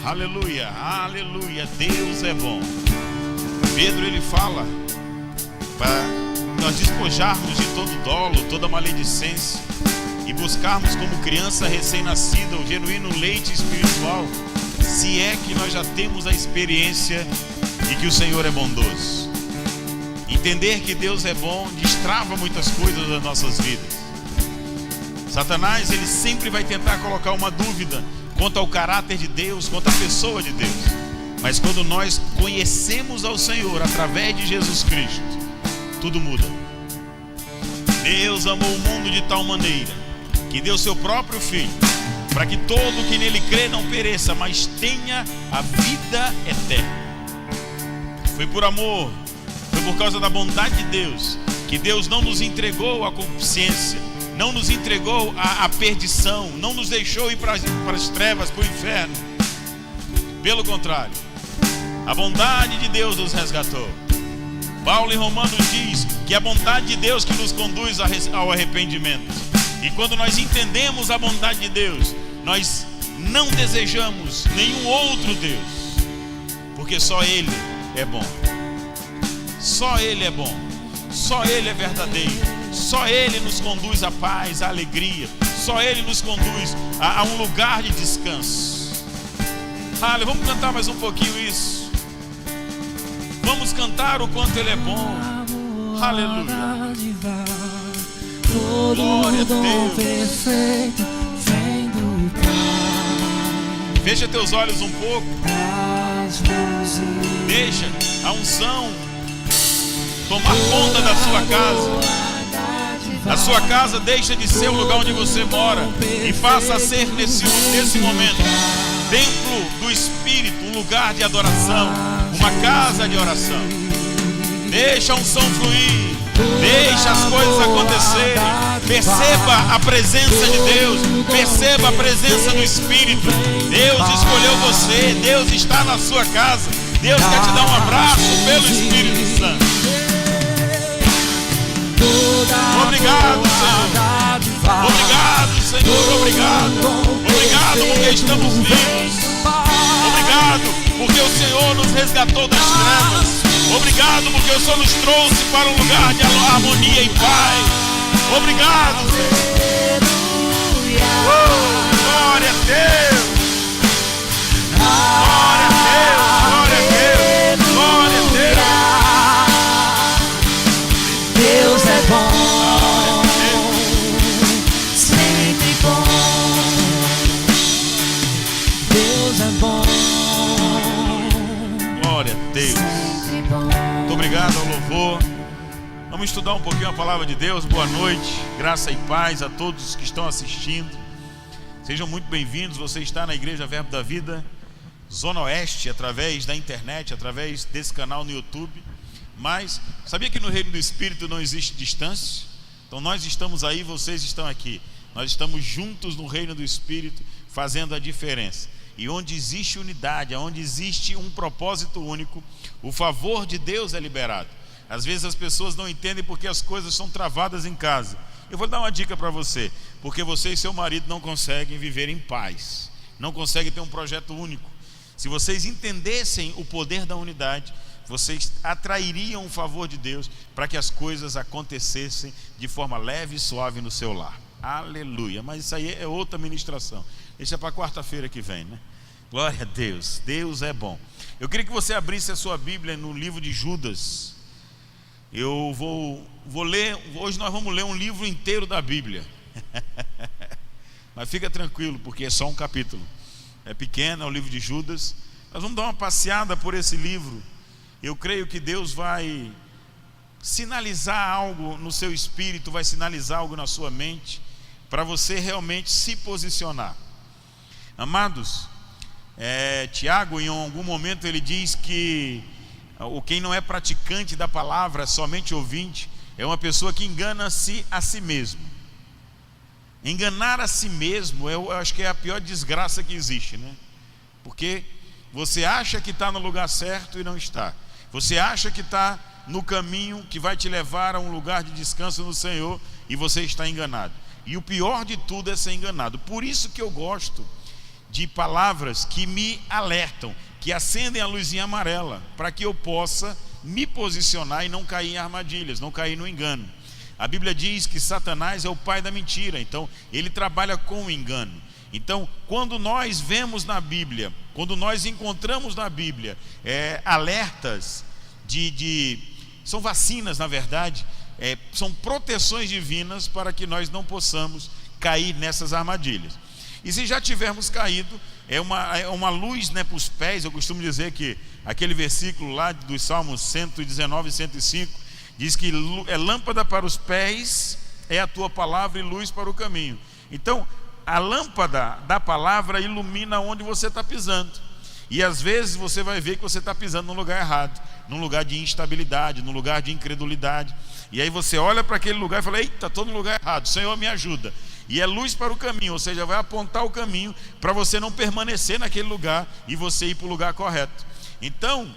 Aleluia, aleluia, Deus é bom. Pedro ele fala para nós despojarmos de todo dolo, toda maledicência e buscarmos como criança recém-nascida o genuíno leite espiritual, se é que nós já temos a experiência de que o Senhor é bondoso. Entender que Deus é bom destrava muitas coisas das nossas vidas. Satanás ele sempre vai tentar colocar uma dúvida quanto ao caráter de Deus, quanto à pessoa de Deus. Mas quando nós conhecemos ao Senhor através de Jesus Cristo, tudo muda. Deus amou o mundo de tal maneira que deu seu próprio Filho, para que todo que nele crê não pereça, mas tenha a vida eterna. Foi por amor, foi por causa da bondade de Deus que Deus não nos entregou a consciência, não nos entregou a perdição, não nos deixou ir para as trevas, para o inferno. Pelo contrário, a bondade de Deus nos resgatou. Paulo em Romanos diz que é a bondade de Deus que nos conduz ao arrependimento. E quando nós entendemos a bondade de Deus, nós não desejamos nenhum outro Deus, porque só Ele é bom. Só Ele é bom. Só Ele é verdadeiro. Só Ele nos conduz à paz, à alegria. Só Ele nos conduz a um lugar de descanso. Vamos cantar mais um pouquinho isso. Vamos cantar o quanto Ele é bom. Aleluia. Glória a Deus. Fecha teus olhos um pouco. Deixa a unção tomar conta da sua casa. A sua casa deixa de ser o lugar onde você mora e passa a ser nesse momento templo do Espírito, um lugar de adoração, uma casa de oração. Deixa a unção fluir, deixa as coisas acontecerem. Perceba a presença de Deus, perceba a presença do Espírito. Deus escolheu você, Deus está na sua casa. Deus quer te dar um abraço pelo Espírito Santo. Obrigado, Senhor. Obrigado, Senhor. Obrigado. Obrigado porque estamos vivos. Obrigado porque o Senhor nos resgatou das trevas. Obrigado porque o Senhor nos trouxe para um lugar de harmonia e paz. Obrigado. Glória a Deus. Glória a Deus. Glória a Deus. Glória a Deus. Deus é bom, sempre bom. Deus é bom. Glória a Deus. Muito obrigado ao louvor. Vamos estudar um pouquinho a palavra de Deus. Boa noite, graça e paz a todos que estão assistindo. Sejam muito bem-vindos. Você está na Igreja Verbo da Vida Zona Oeste, através da internet, através desse canal no YouTube. Mas sabia que no reino do Espírito não existe distância? Então nós estamos aí, vocês estão aqui. Nós estamos juntos no reino do Espírito, fazendo a diferença. E onde existe unidade, onde existe um propósito único, o favor de Deus é liberado. Às vezes as pessoas não entendem porque as coisas são travadas em casa. Eu vou dar uma dica para você. Porque você e seu marido não conseguem viver em paz, não conseguem ter um projeto único. Se vocês entendessem o poder da unidade, vocês atrairiam o favor de Deus para que as coisas acontecessem de forma leve e suave no seu lar. Aleluia. Mas isso aí é outra ministração. Deixa para quarta-feira que vem, né? Glória a Deus. Deus é bom. Eu queria que você abrisse a sua Bíblia no livro de Judas. Eu vou ler. Hoje nós vamos ler um livro inteiro da Bíblia. Mas fica tranquilo, porque é só um capítulo. É pequeno, é o livro de Judas. Nós vamos dar uma passeada por esse livro. Eu creio que Deus vai sinalizar algo no seu espírito, vai sinalizar algo na sua mente, para você realmente se posicionar. Amados, Tiago, em algum momento ele diz que quem não é praticante da palavra, somente ouvinte, é uma pessoa que engana-se a si mesmo. Enganar a si mesmo, eu acho que é a pior desgraça que existe, né? Porque você acha que está no lugar certo e não está. Você acha que está no caminho que vai te levar a um lugar de descanso no Senhor e você está enganado. E o pior de tudo é ser enganado. Por isso que eu gosto de palavras que me alertam, que acendem a luzinha amarela, para que eu possa me posicionar e não cair em armadilhas, não cair no engano. A Bíblia diz que Satanás é o pai da mentira, então ele trabalha com o engano. Então, quando nós vemos na Bíblia, quando nós encontramos na Bíblia alertas são vacinas, na verdade, são proteções divinas para que nós não possamos cair nessas armadilhas. E se já tivermos caído, é uma luz, né, para os pés. Eu costumo dizer que aquele versículo lá dos Salmos 119 e 105 diz que é lâmpada para os pés, é a tua palavra, e luz para o caminho. Então, a lâmpada da palavra ilumina onde você está pisando. E às vezes você vai ver que você está pisando num lugar errado, num lugar de instabilidade, num lugar de incredulidade. E aí você olha para aquele lugar e fala: eita, estou no lugar errado, Senhor, me ajuda. E é luz para o caminho, ou seja, vai apontar o caminho para você não permanecer naquele lugar e você ir para o lugar correto. Então,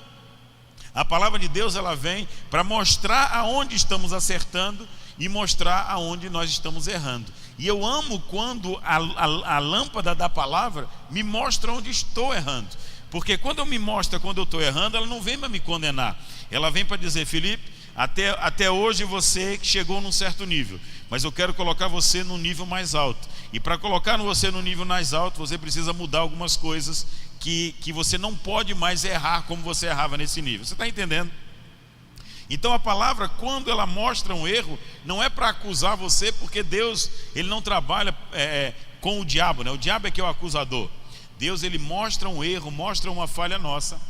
a palavra de Deus, ela vem para mostrar aonde estamos acertando e mostrar aonde nós estamos errando. E eu amo quando a lâmpada da palavra me mostra onde estou errando. Porque quando eu me mostra quando eu estou errando, ela não vem para me condenar. Ela vem para dizer: Felipe, até hoje você chegou num certo nível, mas eu quero colocar você num nível mais alto. E para colocar você no nível mais alto, você precisa mudar algumas coisas que você não pode mais errar como você errava nesse nível. Você está entendendo? Então a palavra, quando ela mostra um erro, não é para acusar você, porque Deus, ele não trabalha com o diabo, né? O diabo é que é o acusador. Deus, ele mostra um erro, mostra uma falha nossa,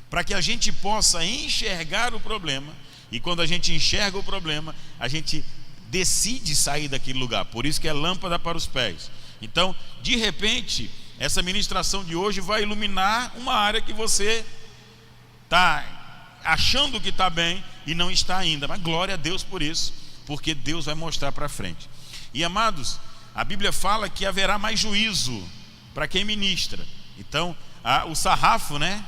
para que a gente possa enxergar o problema. E quando a gente enxerga o problema, a gente decide sair daquele lugar. Por isso que é lâmpada para os pés. Então, de repente, essa ministração de hoje vai iluminar uma área que você está achando que está bem e não está ainda. Mas glória a Deus por isso, porque Deus vai mostrar para frente. E amados, a Bíblia fala que haverá mais juízo para quem ministra. Então, o sarrafo, né?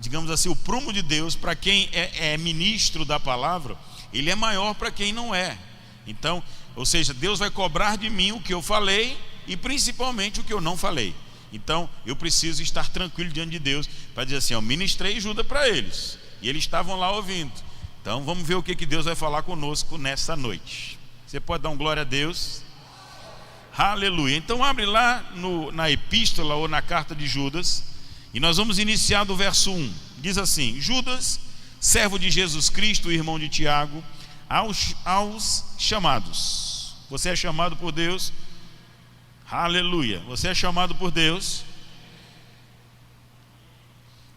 Digamos assim, o prumo de Deus para quem é ministro da palavra, ele é maior para quem não é. Então, ou seja, Deus vai cobrar de mim o que eu falei e principalmente o que eu não falei. Então, eu preciso estar tranquilo diante de Deus para dizer assim: eu ministrei ajuda para eles e eles estavam lá ouvindo. Então, vamos ver o que Deus vai falar conosco nessa noite. Você pode dar um glória a Deus? Aleluia. Então, abre lá na epístola ou na carta de Judas, e nós vamos iniciar do verso 1. Diz assim: Judas, servo de Jesus Cristo, irmão de Tiago, aos chamados. Você é chamado por Deus? Aleluia. Você é chamado por Deus.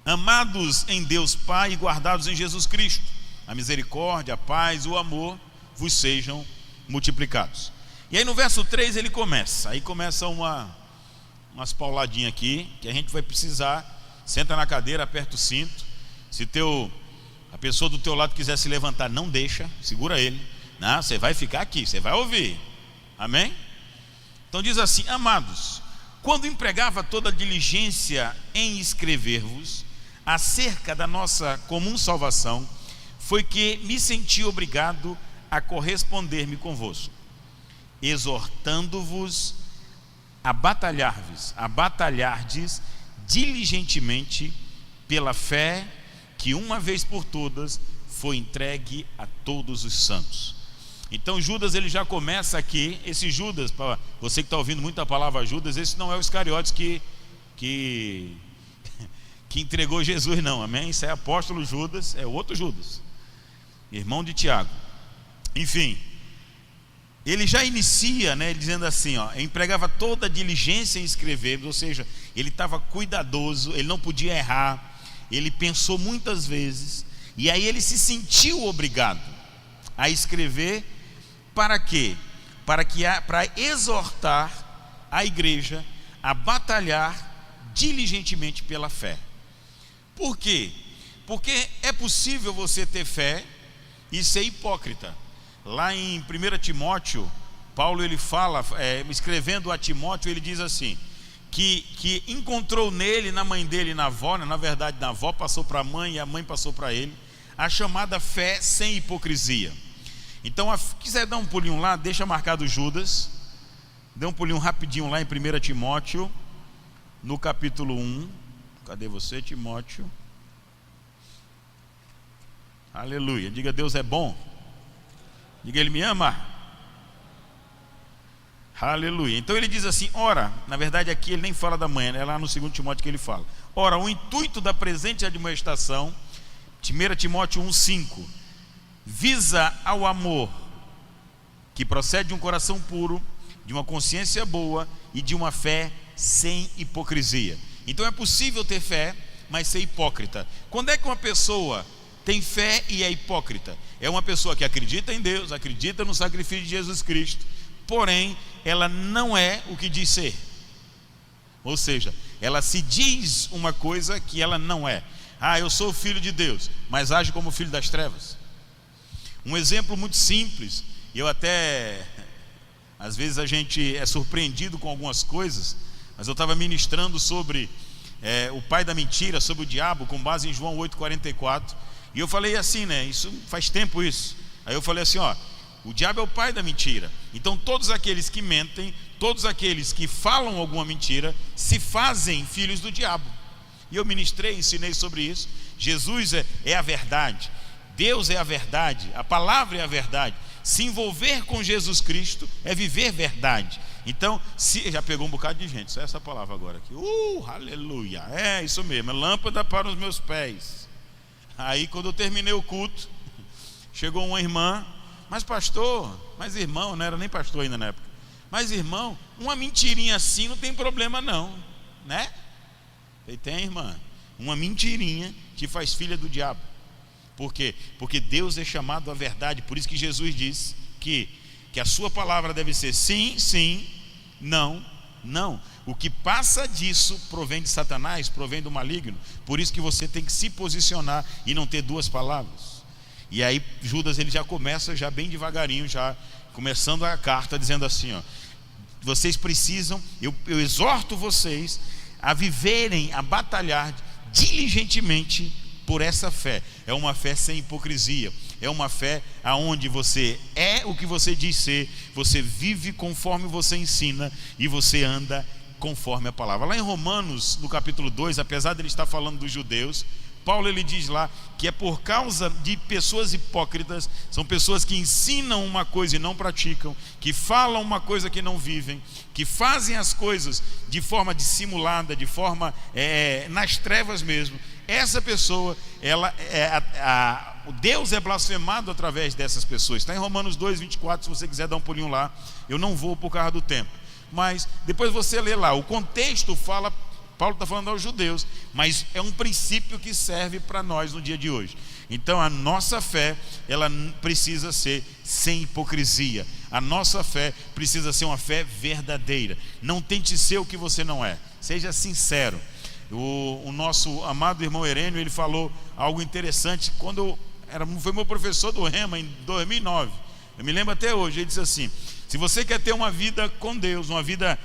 Amados em Deus Pai e guardados em Jesus Cristo, a misericórdia, a paz, o amor vos sejam multiplicados. E aí no verso 3 ele começa. Aí começa umas pauladinhas aqui, que a gente vai precisar. Senta na cadeira, aperta o cinto. Se a pessoa do teu lado quiser se levantar, não deixa, segura ele. Não, você vai ficar aqui, você vai ouvir. Amém? Então diz assim: amados, quando empregava toda diligência em escrever-vos acerca da nossa comum salvação, foi que me senti obrigado a corresponder-me convosco, exortando-vos a batalhardes diligentemente pela fé que uma vez por todas foi entregue a todos os santos. Então Judas, ele já começa aqui. Esse Judas, para você que está ouvindo muito a palavra Judas, esse não é o Iscariotes que entregou Jesus, não, amém? Isso é apóstolo Judas, é outro Judas, irmão de Tiago. Enfim, ele já inicia, né, dizendo assim, empregava toda a diligência em escrever, ou seja, ele estava cuidadoso, ele não podia errar, ele pensou muitas vezes, e aí ele se sentiu obrigado a escrever. Para quê? Para exortar a igreja a batalhar diligentemente pela fé. Por quê? Porque é possível você ter fé e ser hipócrita. Lá em 1 Timóteo, Paulo ele fala, escrevendo a Timóteo, ele diz assim, que encontrou nele, na mãe dele e na avó, né? Na verdade na avó passou para a mãe e a mãe passou para ele, a chamada fé sem hipocrisia. Então, quiser dar um pulinho lá, deixa marcado Judas, Dê um pulinho rapidinho lá em 1 Timóteo, no capítulo 1. Cadê você, Timóteo? Aleluia. Diga: Deus é bom. Diga: Ele me ama. Aleluia. Então ele diz assim: ora, na verdade aqui ele nem fala da manhã, é lá no 2 Timóteo que ele fala. Ora, o intuito da presente admoestação, 1 Timóteo 1,5, visa ao amor que procede de um coração puro, de uma consciência boa e de uma fé sem hipocrisia. Então é possível ter fé, mas ser hipócrita. Quando é que uma pessoa tem fé e é hipócrita? É uma pessoa que acredita em Deus, acredita no sacrifício de Jesus Cristo, porém ela não é o que diz ser. Ou seja, ela se diz uma coisa que ela não é. Eu sou filho de Deus, mas age como filho das trevas. Um exemplo muito simples, às vezes a gente é surpreendido com algumas coisas, mas eu estava ministrando sobre o pai da mentira, sobre o diabo, com base em João 8,44, e eu falei assim, isso faz tempo isso. Aí eu falei assim, o diabo é o pai da mentira. Então todos aqueles que mentem, todos aqueles que falam alguma mentira, se fazem filhos do diabo. E eu ministrei, ensinei sobre isso. Jesus é a verdade, Deus é a verdade, a palavra é a verdade. Se envolver com Jesus Cristo é viver verdade. Então, já pegou um bocado de gente, só essa palavra agora aqui. Aleluia, é isso mesmo, é lâmpada para os meus pés. Aí quando eu terminei o culto, chegou uma irmã: mas pastor, mas irmão, não era nem pastor ainda na época, mas irmão, uma mentirinha assim não tem problema não, né? E tem, irmã, uma mentirinha te faz filha do diabo. Por quê? Porque Deus é chamado à verdade. Por isso que Jesus diz que a sua palavra deve ser sim, sim, não, não. O que passa disso provém de Satanás, provém do maligno. Por isso que você tem que se posicionar e não ter duas palavras. E aí Judas, ele já começa já bem devagarinho, já começando a carta dizendo assim, vocês precisam, eu exorto vocês a viverem, a batalhar diligentemente por essa fé. É uma fé sem hipocrisia, é uma fé aonde você é o que você diz ser, você vive conforme você ensina e você anda conforme a palavra. Lá em Romanos, no capítulo 2, apesar de ele estar falando dos judeus, Paulo, ele diz lá que é por causa de pessoas hipócritas, são pessoas que ensinam uma coisa e não praticam, que falam uma coisa que não vivem, que fazem as coisas de forma dissimulada, de forma nas trevas mesmo. Essa pessoa, o Deus é blasfemado através dessas pessoas. Está em Romanos 2,24, se você quiser dar um pulinho lá. Eu não vou por causa do tempo, mas depois você lê lá, o contexto fala. Paulo está falando aos judeus, mas é um princípio que serve para nós no dia de hoje. Então a nossa fé, ela precisa ser sem hipocrisia. A nossa fé precisa ser uma fé verdadeira. Não tente ser o que você não é, seja sincero. O nosso amado irmão Herênio, ele falou algo interessante quando foi meu professor do Rema em 2009. Eu me lembro até hoje. Ele disse assim: se você quer ter uma vida com Deus, uma vida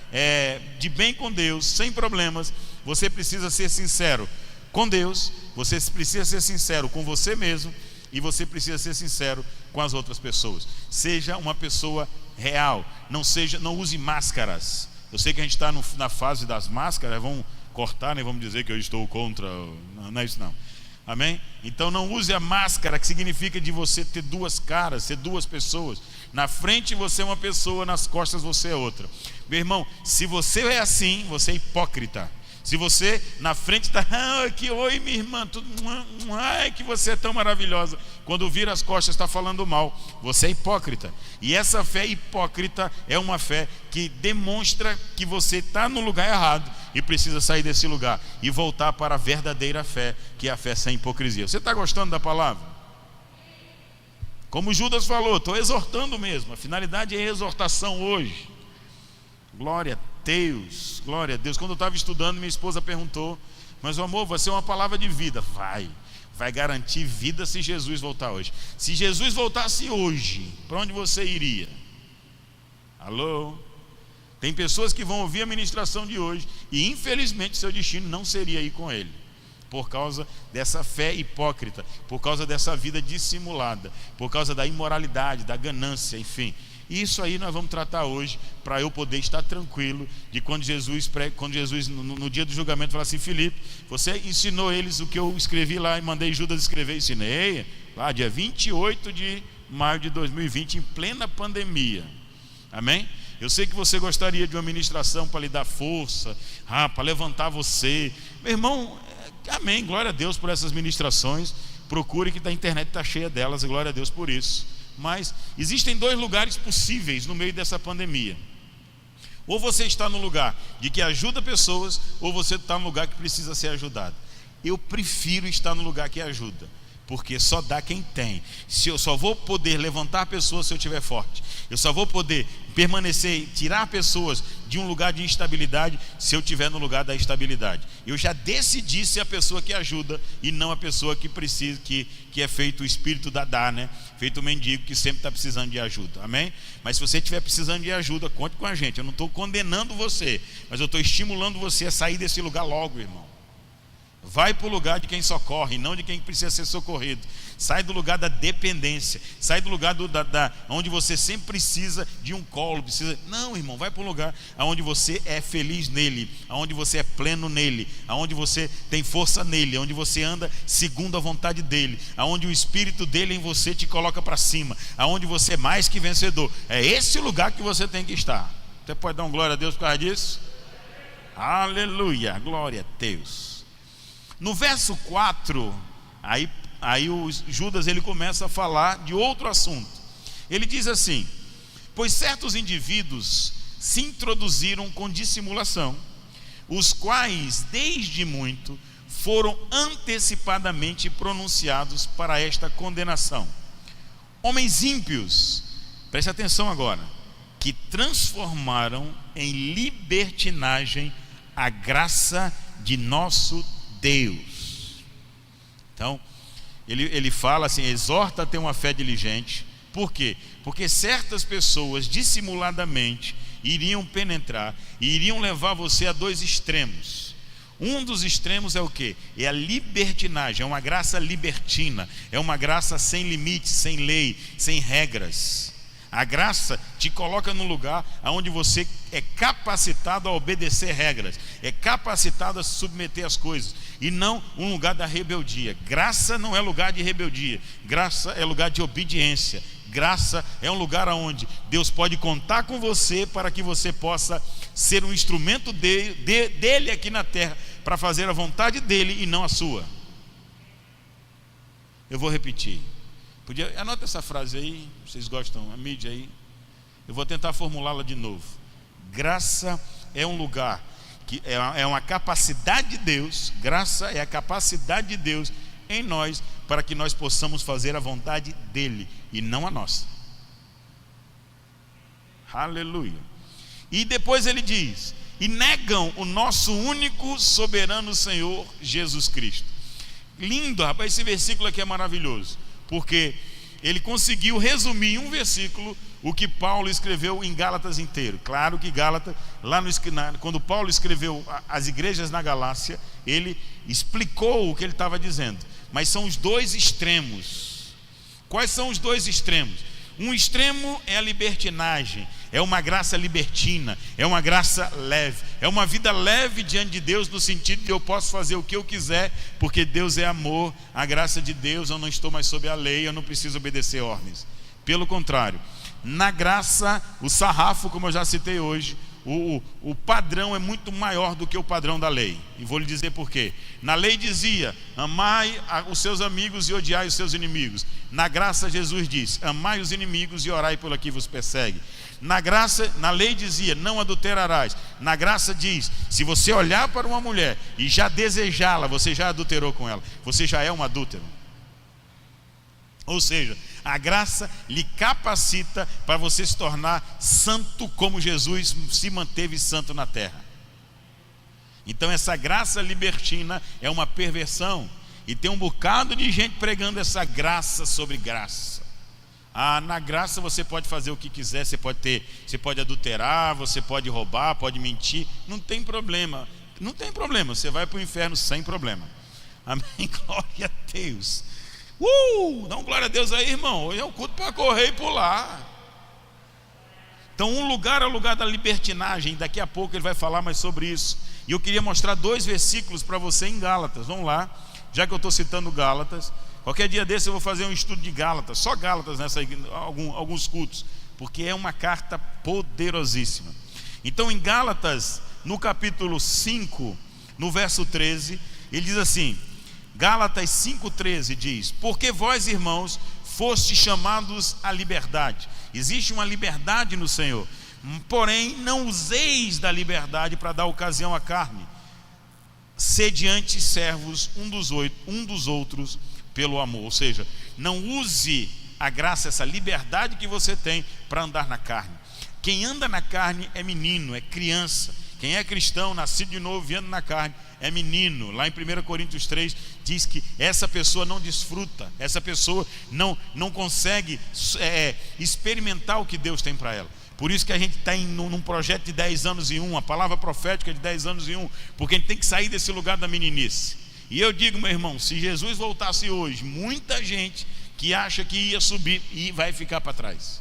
de bem com Deus, sem problemas, você precisa ser sincero com Deus, você precisa ser sincero com você mesmo e você precisa ser sincero com as outras pessoas. Seja uma pessoa real, não use máscaras. Eu sei que a gente está na fase das máscaras, vamos cortar, né? Vamos dizer que eu estou contra. Não é isso não. Amém? Então não use a máscara, que significa de você ter duas caras, ser duas pessoas. Na frente você é uma pessoa, nas costas você é outra. Meu irmão, se você é assim, você é hipócrita. Se você na frente está, que oi minha irmã, ai que você é tão maravilhosa, quando vira as costas está falando mal, você é hipócrita. E essa fé hipócrita é uma fé que demonstra que você está no lugar errado e precisa sair desse lugar e voltar para a verdadeira fé, que é a fé sem hipocrisia. Você está gostando da palavra? Como Judas falou, estou exortando mesmo, a finalidade é exortação hoje. Glória a Deus, glória a Deus. Quando eu estava estudando, minha esposa perguntou: mas amor, vai ser uma palavra de vida? Vai garantir vida se Jesus voltar hoje. Se Jesus voltasse hoje, para onde você iria? Alô? Tem pessoas que vão ouvir a ministração de hoje e infelizmente seu destino não seria ir com ele. por causa dessa fé hipócrita, por causa dessa vida dissimulada, por causa da imoralidade, da ganância, enfim. Isso aí nós vamos tratar hoje, para eu poder estar tranquilo de quando Jesus no dia do julgamento fala assim: Filipe, você ensinou eles o que eu escrevi lá e mandei Judas escrever. Ensinei lá dia 28 de maio de 2020, em plena pandemia. Amém? Eu sei que você gostaria de uma ministração para lhe dar força, para levantar você. Meu irmão, amém, glória a Deus por essas ministrações. Procure, que a internet está cheia delas, glória a Deus por isso. Mas existem dois lugares possíveis no meio dessa pandemia. Ou você está no lugar de que ajuda pessoas, ou você está no lugar que precisa ser ajudado. Eu prefiro estar no lugar que ajuda, porque só dá quem tem. Se eu só vou poder levantar pessoas se eu estiver forte. Eu só vou poder permanecer, tirar pessoas de um lugar de instabilidade se eu estiver no lugar da estabilidade. Eu já decidi ser a pessoa que ajuda e não a pessoa que precisa, que é feito o espírito da dar, né? Feito o mendigo que sempre está precisando de ajuda. Amém? Mas se você estiver precisando de ajuda, conte com a gente. Eu não estou condenando você, mas eu estou estimulando você a sair desse lugar logo, irmão. Vai para o lugar de quem socorre, não de quem precisa ser socorrido. Sai do lugar da dependência. Sai do lugar onde você sempre precisa de um colo. Não, irmão, vai para um lugar onde você é feliz nele, onde você é pleno nele, onde você tem força nele, onde você anda segundo a vontade dele, onde o Espírito dele em você te coloca para cima, onde você é mais que vencedor. É esse lugar que você tem que estar. Você pode dar um glória a Deus por causa disso? Aleluia, glória a Deus. No verso 4, aí o Judas ele começa a falar de outro assunto. Ele diz assim: pois certos indivíduos se introduziram com dissimulação, os quais desde muito foram antecipadamente pronunciados para esta condenação. Homens ímpios, preste atenção agora, que transformaram em libertinagem a graça de nosso Deus. Então, ele fala assim: exorta a ter uma fé diligente. Por quê? Porque certas pessoas dissimuladamente iriam penetrar e iriam levar você a dois extremos. Um dos extremos é o quê? É a libertinagem, é uma graça libertina, é uma graça sem limites, sem lei, sem regras. A graça te coloca num lugar onde você é capacitado a obedecer regras, é capacitado a se submeter às coisas, e não um lugar da rebeldia. Graça não é lugar de rebeldia, graça é lugar de obediência. Graça é um lugar onde Deus pode contar com você para que você possa ser um instrumento dele aqui na terra, para fazer a vontade dele e não a sua. Eu vou repetir. Anota essa frase aí, vocês gostam, a mídia aí. Eu vou tentar formulá-la de novo. Graça é um lugar que é uma capacidade de Deus. Graça é a capacidade de Deus em nós para que nós possamos fazer a vontade dele e não a nossa. Aleluia. E depois ele diz: e negam o nosso único soberano Senhor Jesus Cristo. Lindo, rapaz, esse versículo aqui é maravilhoso, porque ele conseguiu resumir em um versículo o que Paulo escreveu em Gálatas inteiro. Claro que Gálatas, quando Paulo escreveu as igrejas na Galácia, ele explicou o que ele estava dizendo. Mas são os dois extremos. Quais são os dois extremos? Um extremo é a libertinagem, é uma graça libertina, é uma graça leve, é uma vida leve diante de Deus, no sentido de eu posso fazer o que eu quiser, porque Deus é amor, a graça de Deus, eu não estou mais sob a lei, eu não preciso obedecer ordens. Pelo contrário, na graça, o sarrafo, como eu já citei hoje, o padrão é muito maior do que o padrão da lei. E vou lhe dizer por quê. Na lei dizia: amai os seus amigos e odiai os seus inimigos. Na graça, Jesus diz: amai os inimigos e orai pelo que vos persegue. Na lei dizia: não adulterarás. Na graça diz: se você olhar para uma mulher e já desejá-la, você já adulterou com ela, você já é um adúltero. Ou seja, a graça lhe capacita para você se tornar santo como Jesus se manteve santo na terra. Então essa graça libertina é uma perversão, e tem um bocado de gente pregando essa graça sobre graça. Na graça você pode fazer o que quiser, você pode adulterar, você pode roubar, pode mentir, não tem problema, você vai para o inferno sem problema. Amém? Glória a Deus. Dá um glória a Deus aí, irmão. Hoje é um culto para correr e pular. Então um lugar é o lugar da libertinagem. Daqui a pouco ele vai falar mais sobre isso. E eu queria mostrar 2 versículos para você em Gálatas. Vamos lá, já que eu estou citando Gálatas. Qualquer dia desse eu vou fazer um estudo de Gálatas. Só Gálatas nessa alguns cultos, porque é uma carta poderosíssima. Então em Gálatas, no capítulo 5, no verso 13, ele diz assim, Gálatas 5,13 diz: porque vós, irmãos, fostes chamados à liberdade. Existe uma liberdade no Senhor, porém não useis da liberdade para dar ocasião à carne. Sede antes servos um dos outros pelo amor. Ou seja, não use a graça, essa liberdade que você tem, para andar na carne. Quem anda na carne é menino, é criança. Quem é cristão, nascido de novo e anda na carne, é menino. Lá em 1 Coríntios 3 diz que essa pessoa não desfruta, essa pessoa não consegue experimentar o que Deus tem para ela. Por isso que a gente está num projeto de 10 anos em um, a palavra profética de 10 anos em um, porque a gente tem que sair desse lugar da meninice. E eu digo, meu irmão, se Jesus voltasse hoje, muita gente que acha que ia subir e vai ficar para trás.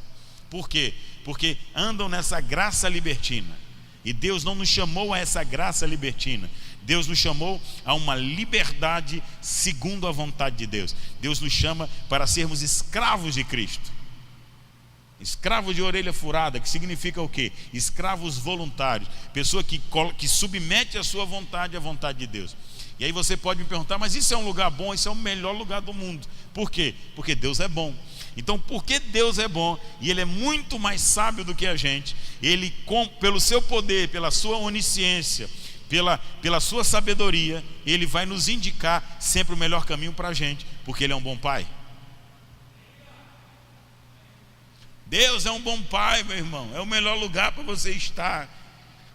Por quê? Porque andam nessa graça libertina. E Deus não nos chamou a essa graça libertina. Deus nos chamou a uma liberdade segundo a vontade de Deus. Deus nos chama para sermos escravos de Cristo. Escravo de orelha furada, que significa o quê? Escravos voluntários. Pessoa que submete a sua vontade à vontade de Deus. E aí você pode me perguntar, mas isso é um lugar bom? Isso é o melhor lugar do mundo. Por quê? Porque Deus é bom. Então, porque Deus é bom e Ele é muito mais sábio do que a gente, Ele, pelo seu poder, pela sua onisciência, pela sua sabedoria, Ele vai nos indicar sempre o melhor caminho para a gente, porque Ele é um bom Pai. Deus é um bom Pai, meu irmão. É o melhor lugar para você estar.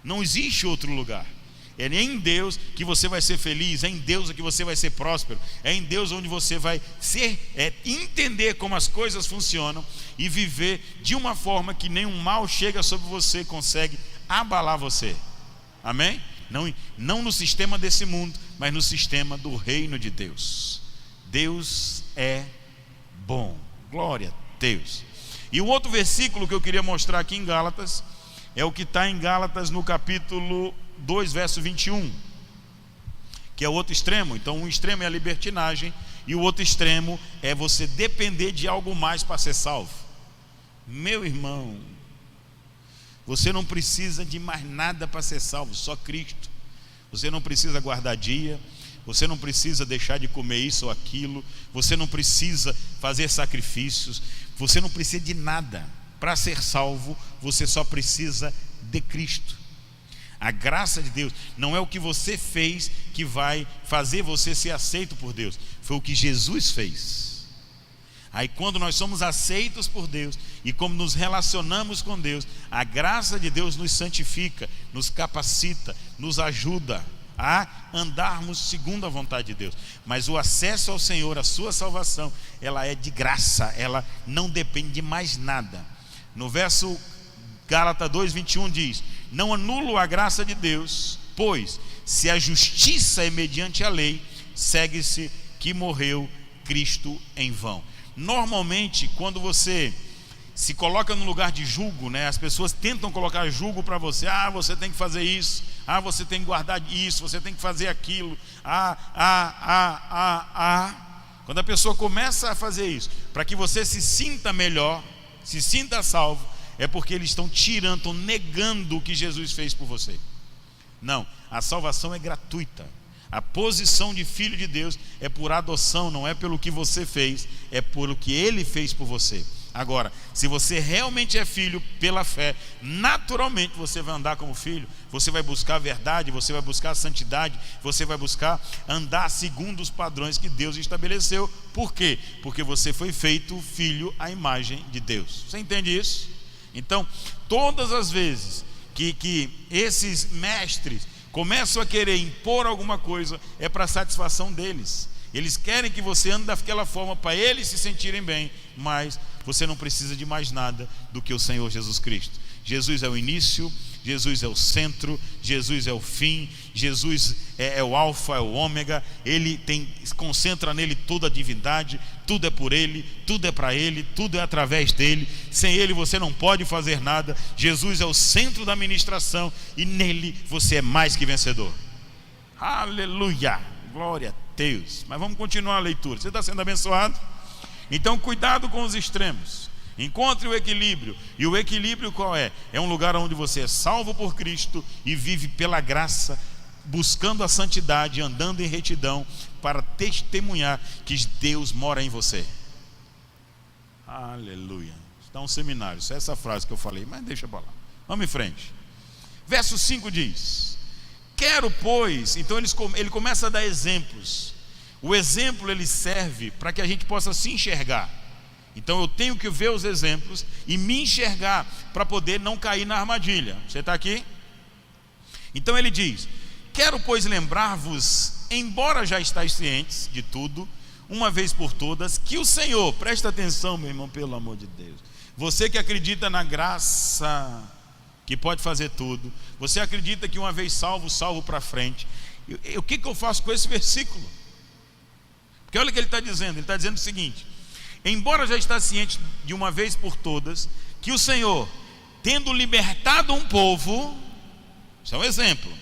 Não existe outro lugar. É em Deus que você vai ser feliz, é em Deus que você vai ser próspero, é em Deus onde você vai entender como as coisas funcionam e viver de uma forma que nenhum mal chega sobre você, consegue abalar você. Amém? Não no sistema desse mundo, mas no sistema do reino de Deus. Deus é bom. Glória a Deus. E o outro versículo que eu queria mostrar aqui em Gálatas é o que está em Gálatas no capítulo 2, verso 21, que é o outro extremo. Então um extremo é a libertinagem e o outro extremo é você depender de algo mais para ser salvo. Meu irmão, você não precisa de mais nada para ser salvo, só Cristo. Você não precisa guardar dia, você não precisa deixar de comer isso ou aquilo, você não precisa fazer sacrifícios, você não precisa de nada. Para ser salvo, você só precisa de Cristo. A graça de Deus não é o que você fez que vai fazer você ser aceito por Deus. Foi o que Jesus fez. Aí quando nós somos aceitos por Deus e como nos relacionamos com Deus, a graça de Deus nos santifica, nos capacita, nos ajuda a andarmos segundo a vontade de Deus. Mas o acesso ao Senhor, a sua salvação, ela é de graça, ela não depende de mais nada. No verso Gálatas 2:21 diz: não anulo a graça de Deus, pois se a justiça é mediante a lei, segue-se que morreu Cristo em vão. Normalmente, quando você se coloca no lugar de julgo, né, as pessoas tentam colocar julgo para você. Você tem que fazer isso, você tem que guardar isso, você tem que fazer aquilo. Quando a pessoa começa a fazer isso, para que você se sinta melhor, se sinta salvo, é porque eles estão tirando, estão negando o que Jesus fez por você. Não, a salvação é gratuita. A posição de filho de Deus é por adoção, não é pelo que você fez, é pelo que Ele fez por você. Agora, se você realmente é filho pela fé, naturalmente você vai andar como filho. Você vai buscar a verdade, você vai buscar a santidade, você vai buscar andar segundo os padrões que Deus estabeleceu. Por quê? Porque você foi feito filho à imagem de Deus. Você entende isso? Então, todas as vezes que esses mestres começam a querer impor alguma coisa, é para satisfação deles. Eles querem que você ande daquela forma para eles se sentirem bem, mas você não precisa de mais nada do que o Senhor Jesus Cristo. Jesus é o início, Jesus é o centro, Jesus é o fim, Jesus é o alfa, é o ômega. Ele concentra nele toda a divindade, tudo é por ele, tudo é para ele, tudo é através dele. Sem ele você não pode fazer nada. Jesus é o centro da ministração e nele você é mais que vencedor. Aleluia, glória a Deus. Mas vamos continuar a leitura. Você está sendo abençoado? Então cuidado com os extremos. Encontre o equilíbrio. E o equilíbrio qual é? É um lugar onde você é salvo por Cristo e vive pela graça, buscando a santidade, andando em retidão, para testemunhar que Deus mora em você. Aleluia. Está um seminário, isso é essa frase que eu falei, mas deixa para lá. Vamos em frente. Verso 5 diz: quero, pois... Então ele começa a dar exemplos. O exemplo ele serve para que a gente possa se enxergar. Então eu tenho que ver os exemplos e me enxergar para poder não cair na armadilha. Você está aqui? Então ele diz: quero, pois, lembrar-vos, embora já estáis cientes de tudo, uma vez por todas, que o Senhor... Presta atenção, meu irmão, pelo amor de Deus. Você que acredita na graça, que pode fazer tudo, você acredita que uma vez salvo, salvo para frente. O que eu faço com esse versículo? Porque olha o que ele está dizendo. Ele está dizendo o seguinte: embora já está ciente de uma vez por todas que o Senhor, tendo libertado um povo, isso é um exemplo,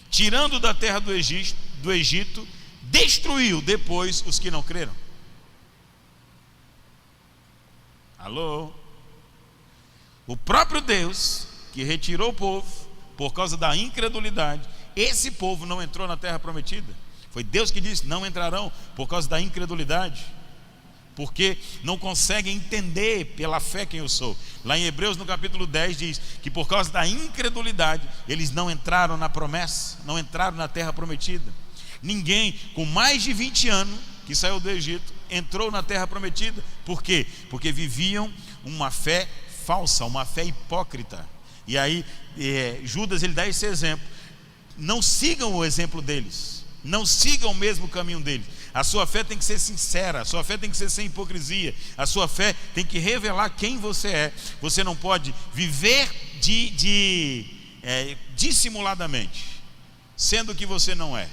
tirando da terra do Egito, destruiu depois os que não creram. Alô? O próprio Deus que retirou o povo por causa da incredulidade, esse povo não entrou na terra prometida. Foi Deus que disse: não entrarão por causa da incredulidade, porque não conseguem entender pela fé quem eu sou. Lá em Hebreus no capítulo 10 diz que por causa da incredulidade eles não entraram na promessa, não entraram na terra prometida. Ninguém com mais de 20 anos que saiu do Egito entrou na terra prometida. Por quê? Porque viviam uma fé falsa, uma fé hipócrita. E aí Judas ele dá esse exemplo: não sigam o exemplo deles, não sigam o mesmo caminho deles. A sua fé tem que ser sincera, a sua fé tem que ser sem hipocrisia, a sua fé tem que revelar quem você é. Você não pode viver dissimuladamente, sendo que você não é.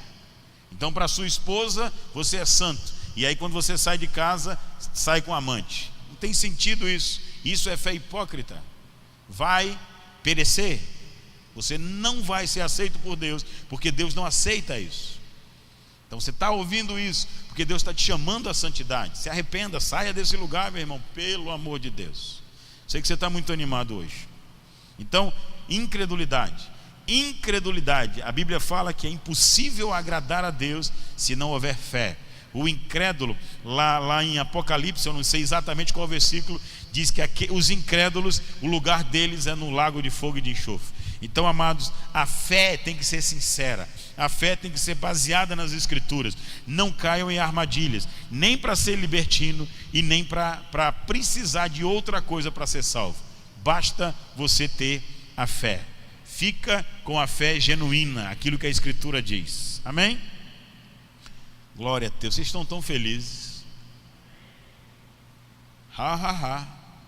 Então, para sua esposa você é santo, e aí quando você sai de casa, sai com amante. Não tem sentido isso. Isso é fé hipócrita. Vai perecer. Você não vai ser aceito por Deus, porque Deus não aceita isso. Então você está ouvindo isso porque Deus está te chamando à santidade. Se arrependa, saia desse lugar, meu irmão, pelo amor de Deus. Sei que você está muito animado hoje. Então, incredulidade. A Bíblia fala que é impossível agradar a Deus se não houver fé. O incrédulo, lá em Apocalipse, eu não sei exatamente qual versículo, diz que os incrédulos, o lugar deles é no lago de fogo e de enxofre. Então, amados, a fé tem que ser sincera, a fé tem que ser baseada nas Escrituras. Não caiam em armadilhas, nem para ser libertino e nem para precisar de outra coisa para ser salvo. Basta você ter a fé. Fica com a fé genuína, aquilo que a Escritura diz. Amém? Glória a Deus. Vocês estão tão felizes.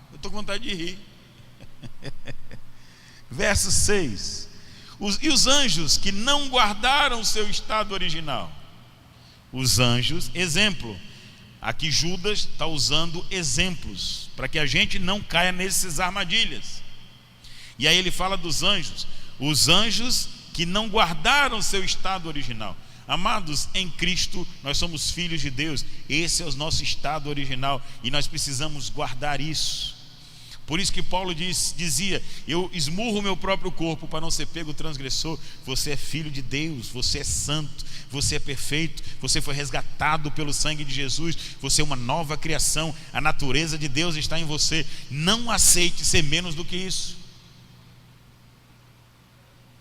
Eu estou com vontade de rir. Verso 6: e os anjos que não guardaram o seu estado original. Os anjos, exemplo. Aqui Judas está usando exemplos para que a gente não caia nessas armadilhas. E aí ele fala dos anjos. Os anjos que não guardaram o seu estado original. Amados, em Cristo nós somos filhos de Deus. Esse é o nosso estado original e nós precisamos guardar isso. Por isso que Paulo dizia: eu esmurro o meu próprio corpo para não ser pego transgressor. Você é filho de Deus, você é santo, você é perfeito, você foi resgatado pelo sangue de Jesus, você é uma nova criação, a natureza de Deus está em você. Não aceite ser menos do que isso.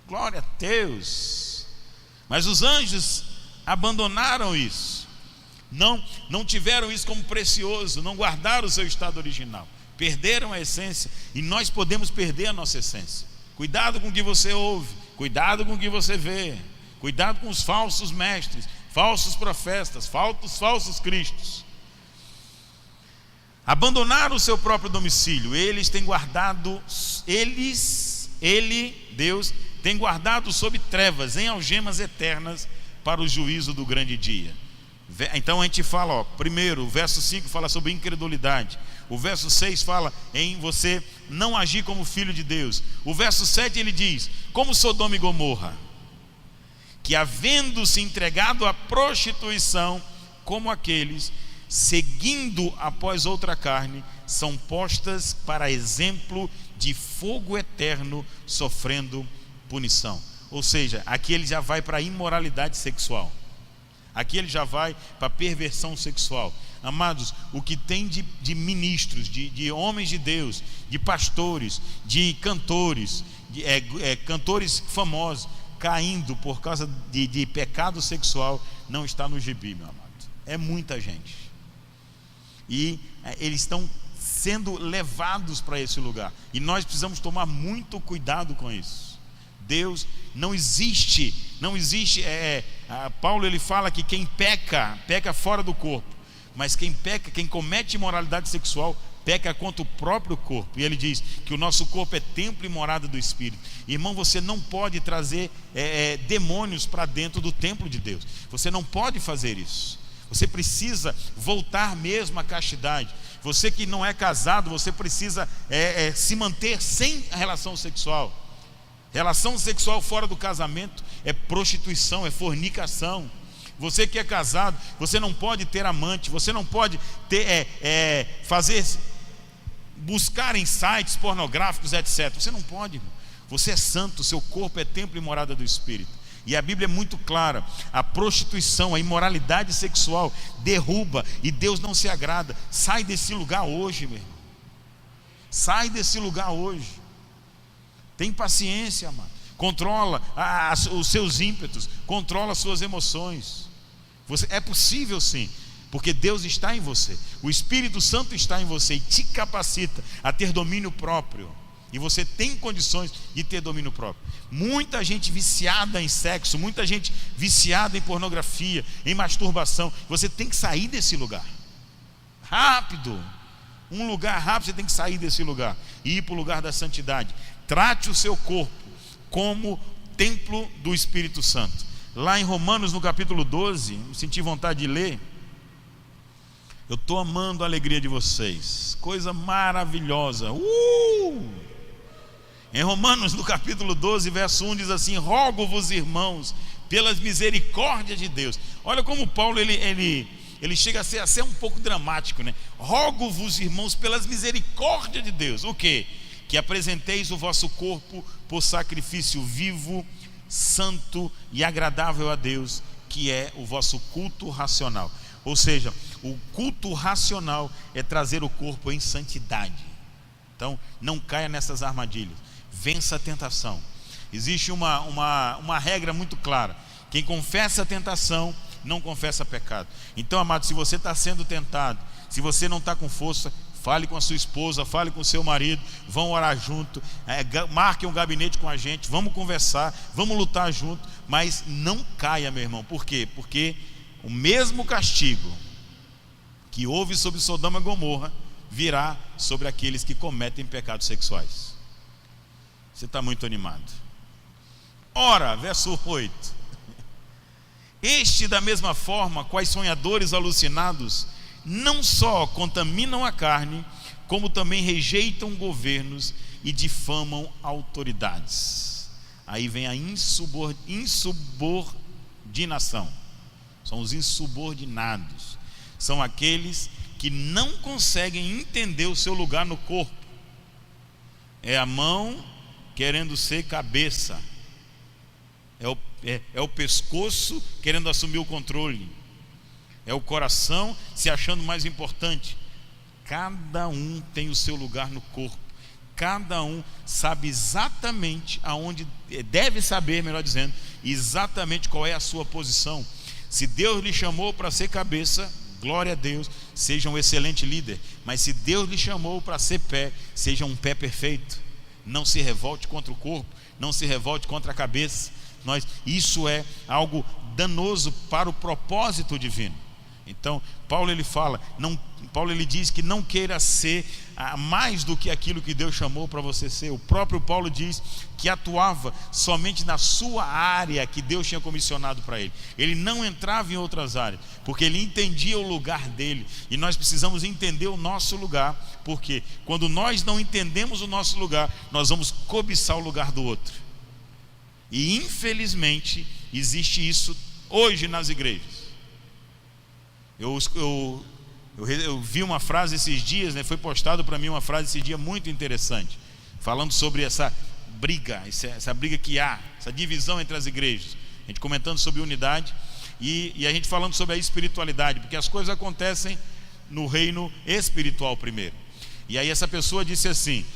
Glória a Deus. Mas os anjos abandonaram isso, não tiveram isso como precioso, não guardaram o seu estado original, perderam a essência. E nós podemos perder a nossa essência. Cuidado com o que você ouve, cuidado com o que você vê, cuidado com os falsos mestres, falsos profetas, falsos cristos. abandonaram o seu próprio domicílio. Eles têm guardado, Deus, tem guardado sob trevas, em algemas eternas, para o juízo do grande dia. Então a gente fala, primeiro, o verso 5 fala sobre incredulidade. O verso 6 fala em você não agir como filho de Deus. O verso 7 ele diz, como Sodoma e Gomorra, que havendo se entregado à prostituição, como aqueles, seguindo após outra carne, são postas para exemplo de fogo eterno, sofrendo punição. Ou seja, aqui ele já vai para a imoralidade sexual. Aqui ele já vai para a perversão sexual. Amados, o que tem de ministros, de homens de Deus, de pastores, de cantores, cantores famosos, caindo por causa de pecado sexual, não está no gibi, meu amado. É muita gente. E eles estão sendo levados para esse lugar. E nós precisamos tomar muito cuidado com isso. Deus não existe. Paulo ele fala que quem peca fora do corpo, mas quem comete imoralidade sexual, peca contra o próprio corpo. E ele diz que o nosso corpo é templo e morada do Espírito. Irmão, você não pode trazer demônios para dentro do templo de Deus. Você não pode fazer isso. Você precisa voltar mesmo à castidade. Você que não é casado, você precisa se manter sem a relação sexual. Relação sexual fora do casamento é prostituição, é fornicação. Você que é casado, você não pode ter amante, você não pode ter, buscar em sites pornográficos, etc. Você não pode, irmão. Você é santo, seu corpo é templo e morada do Espírito. E a Bíblia é muito clara: a prostituição, a imoralidade sexual derruba, e Deus não se agrada. Sai desse lugar hoje, meu irmão. Sai desse lugar hoje. Tem paciência, amado. Controla os seus ímpetos, controla as suas emoções. É possível sim, porque Deus está em você. O Espírito Santo está em você e te capacita a ter domínio próprio. E você tem condições de ter domínio próprio. Muita gente viciada em sexo, muita gente viciada em pornografia, em masturbação. Você tem que sair desse lugar. Rápido. Um lugar rápido, você tem que sair desse lugar e ir para o lugar da santidade. Trate o seu corpo como templo do Espírito Santo. Lá em Romanos, no capítulo 12, eu senti vontade de ler. Eu estou amando a alegria de vocês. Coisa maravilhosa. Em Romanos, no capítulo 12, verso 1, diz assim: rogo-vos, irmãos, pelas misericórdias de Deus. Olha como Paulo, ele chega a ser um pouco dramático, né? Rogo-vos, irmãos, pelas misericórdias de Deus. O quê? Que apresenteis o vosso corpo por sacrifício vivo, santo e agradável a Deus, que é o vosso culto racional. Ou seja, o culto racional é trazer o corpo em santidade. Então, não caia nessas armadilhas. Vença a tentação. Existe uma regra muito clara: quem confessa a tentação não confessa pecado. Então, amado, se você está sendo tentado, se você não está com força, fale com a sua esposa, fale com o seu marido, vão orar junto, marque um gabinete com a gente, vamos conversar, vamos lutar junto, mas não caia, meu irmão. Por quê? Porque o mesmo castigo que houve sobre Sodoma e Gomorra virá sobre aqueles que cometem pecados sexuais. Você está muito animado. Ora, verso 8: este, da mesma forma, quais sonhadores alucinados, não só contaminam a carne, como também rejeitam governos e difamam autoridades. Aí vem a insubordinação. São os insubordinados. São aqueles que não conseguem entender o seu lugar no corpo. É a mão querendo ser cabeça. É o pescoço querendo assumir o controle. É o coração se achando mais importante. Cada um tem o seu lugar no corpo. Cada um sabe exatamente aonde, deve saber, melhor dizendo, exatamente qual é a sua posição. Se Deus lhe chamou para ser cabeça, glória a Deus, seja um excelente líder. Mas se Deus lhe chamou para ser pé, seja um pé perfeito. Não se revolte contra o corpo, não se revolte contra a cabeça. Isso é algo danoso para o propósito divino. Então, Paulo ele diz que não queira ser mais do que aquilo que Deus chamou para você ser. O próprio Paulo diz que atuava somente na sua área que Deus tinha comissionado para ele. Ele não entrava em outras áreas, porque ele entendia o lugar dele. E nós precisamos entender o nosso lugar, porque quando nós não entendemos o nosso lugar, nós vamos cobiçar o lugar do outro. E infelizmente existe isso hoje nas igrejas. Eu vi uma frase esses dias, foi postado para mim uma frase esse dia muito interessante, falando sobre essa briga que há, essa divisão entre as igrejas. A gente comentando sobre unidade e a gente falando sobre a espiritualidade, porque as coisas acontecem no reino espiritual primeiro. E aí essa pessoa disse assim: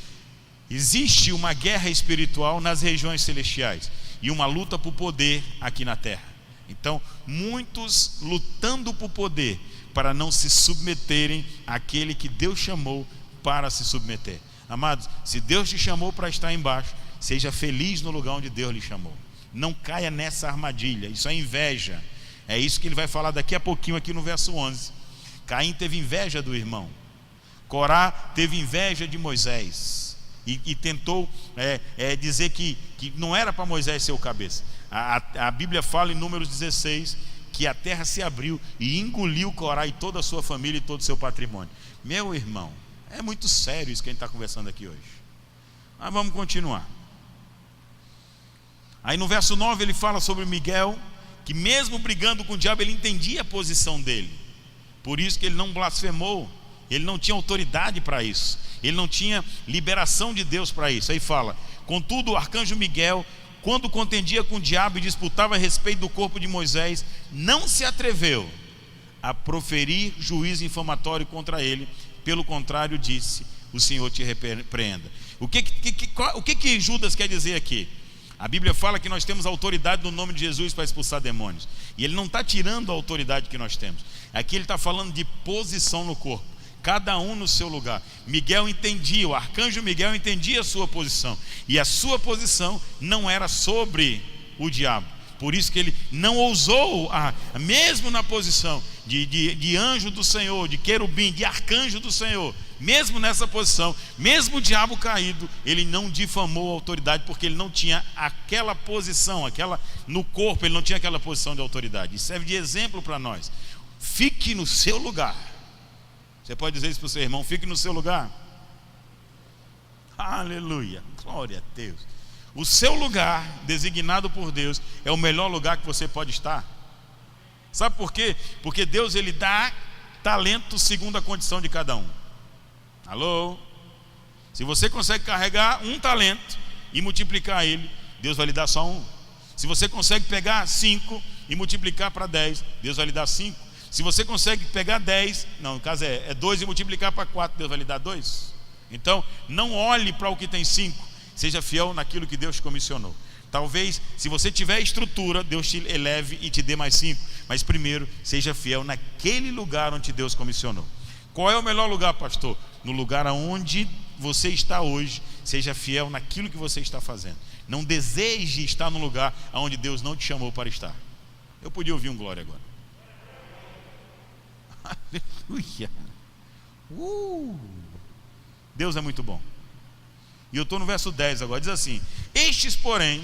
existe uma guerra espiritual nas regiões celestiais e uma luta por poder aqui na terra. Então, muitos lutando por poder para não se submeterem àquele que Deus chamou para se submeter. Amados, se Deus te chamou para estar embaixo, seja feliz no lugar onde Deus lhe chamou. Não caia nessa armadilha, isso é inveja. É isso que ele vai falar daqui a pouquinho aqui no verso 11. Caim teve inveja do irmão. Corá teve inveja de Moisés e tentou dizer que não era para Moisés ser o cabeça. A Bíblia fala em Números 16 que a terra se abriu e engoliu Corá e toda a sua família e todo o seu patrimônio. Meu irmão, é muito sério isso que a gente está conversando aqui hoje. Mas vamos continuar. Aí no verso 9 ele fala sobre Miguel, que mesmo brigando com o diabo, ele entendia a posição dele. Por isso que ele não blasfemou. Ele não tinha autoridade para isso. Ele não tinha liberação de Deus para isso. Aí fala: contudo o arcanjo Miguel, quando contendia com o diabo e disputava a respeito do corpo de Moisés, não se atreveu a proferir juízo infamatório contra ele. Pelo contrário, disse: o Senhor te repreenda. O que Judas quer dizer aqui? A Bíblia fala que nós temos autoridade no nome de Jesus para expulsar demônios. E ele não está tirando a autoridade que nós temos. Aqui ele está falando de posição no corpo. Cada um no seu lugar. Miguel entendia, o arcanjo Miguel entendia a sua posição. E a sua posição não era sobre o diabo. Por isso que ele não ousou, mesmo na posição de anjo do Senhor, de querubim, de arcanjo do Senhor, mesmo nessa posição, mesmo o diabo caído, ele não difamou a autoridade, porque ele não tinha aquela posição, no corpo ele não tinha aquela posição de autoridade. Isso serve de exemplo para nós. Fique no seu lugar. Você pode dizer isso para o seu irmão: fique no seu lugar. Aleluia, glória a Deus. O seu lugar, designado por Deus, é o melhor lugar que você pode estar. Sabe por quê? Porque Deus, ele dá talento segundo a condição de cada um. Alô? Se você consegue carregar um talento e multiplicar ele, Deus vai lhe dar só um. Se você consegue pegar 5 e multiplicar para 10, Deus vai lhe dar 5. Se você consegue pegar 10, não, no caso é 2 e multiplicar para 4, Deus vai lhe dar 2. Então, não olhe para o que tem 5, seja fiel naquilo que Deus te comissionou. Talvez, se você tiver estrutura, Deus te eleve e te dê mais 5. Mas primeiro, seja fiel naquele lugar onde Deus comissionou. Qual é o melhor lugar, pastor? No lugar onde você está hoje. Seja fiel naquilo que você está fazendo. Não deseje estar no lugar onde Deus não te chamou para estar. Eu podia ouvir um glória agora. Aleluia. Deus é muito bom. E eu estou no verso 10 agora. Diz assim: estes, porém,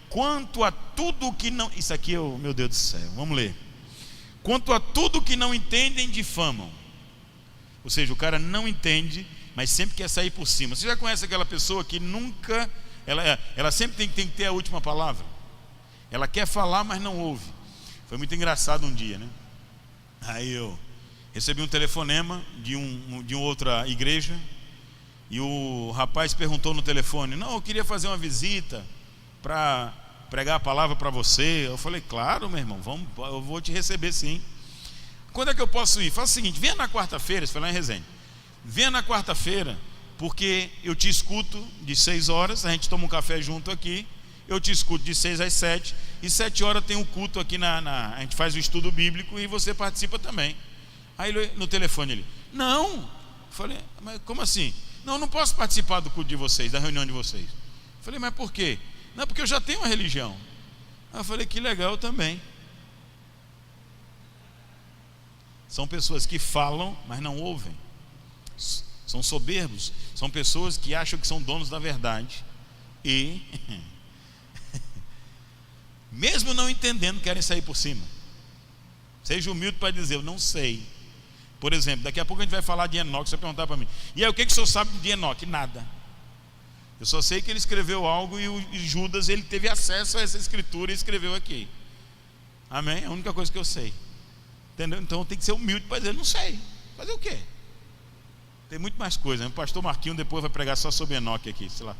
quanto a tudo que não... Isso aqui, meu Deus do céu, vamos ler. Quanto a tudo que não entendem, difamam. Ou seja, o cara não entende, mas sempre quer sair por cima. Você já conhece aquela pessoa que nunca... Ela sempre tem que ter a última palavra. Ela quer falar, mas não ouve. Foi muito engraçado um dia, né? Aí eu recebi um telefonema de uma outra igreja. E o rapaz perguntou no telefone: não, eu queria fazer uma visita para pregar a palavra para você. Eu falei: claro, meu irmão, eu vou te receber sim. Quando é que eu posso ir? Faça o seguinte: venha na quarta-feira. Isso foi lá em Resende. Venha na quarta-feira, porque eu te escuto de 6 horas, a gente toma um café junto aqui. Eu te escuto de 6 às 7, e 7 horas tem um culto aqui a gente faz o estudo bíblico e você participa também. Aí no telefone ele: não. Eu falei: mas como assim? Não, eu não posso participar do culto de vocês, da reunião de vocês. Eu falei: mas por quê? Não, porque eu já tenho uma religião. Aí eu falei: que legal, eu também. são pessoas que falam, mas não ouvem. São soberbos, são pessoas que acham que são donos da verdade e, mesmo não entendendo, querem sair por cima. Seja humilde para dizer, eu não sei. Por exemplo, daqui a pouco a gente vai falar de Enoque. Você vai perguntar para mim, e aí o que o senhor sabe de Enoque? Nada. Eu só sei que ele escreveu algo e Judas, ele teve acesso a essa escritura e escreveu aqui. Amém? É a única coisa que eu sei. Entendeu? Então tem que ser humilde para dizer, não sei. Fazer o quê? Tem muito mais coisa, né? O pastor Marquinho depois vai pregar só sobre Enoque aqui, sei lá.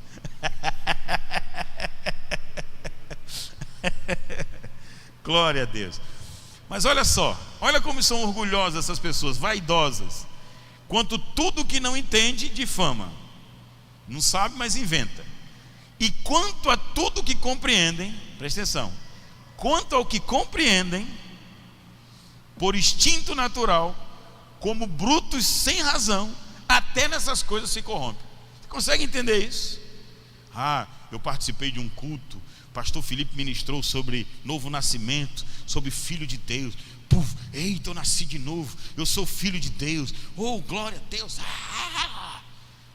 Glória a Deus. Mas olha só, olha como são orgulhosas essas pessoas, vaidosas. Quanto tudo que não entende, difama. Não sabe, mas inventa. E quanto a tudo que compreendem, presta atenção, quanto ao que compreendem, por instinto natural, como brutos sem razão, até nessas coisas se corrompem. Você consegue entender isso? Eu participei de um culto, o pastor Felipe ministrou sobre novo nascimento, sobre filho de Deus. Eita, eu nasci de novo, eu sou filho de Deus, oh glória a Deus.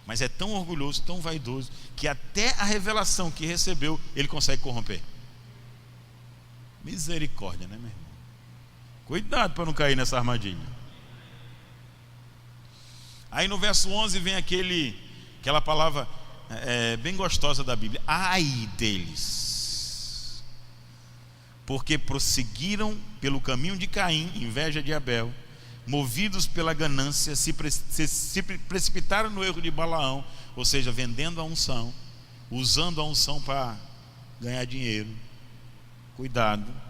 Mas é tão orgulhoso, tão vaidoso, que até a revelação que recebeu, ele consegue corromper. Misericórdia, né, meu irmão? Cuidado para não cair nessa armadilha. Aí no verso 11 vem aquela palavra bem gostosa da Bíblia: ai deles, porque prosseguiram pelo caminho de Caim, inveja de Abel, movidos pela ganância, se precipitaram no erro de Balaão, ou seja, vendendo a unção, usando a unção para ganhar dinheiro. Cuidado.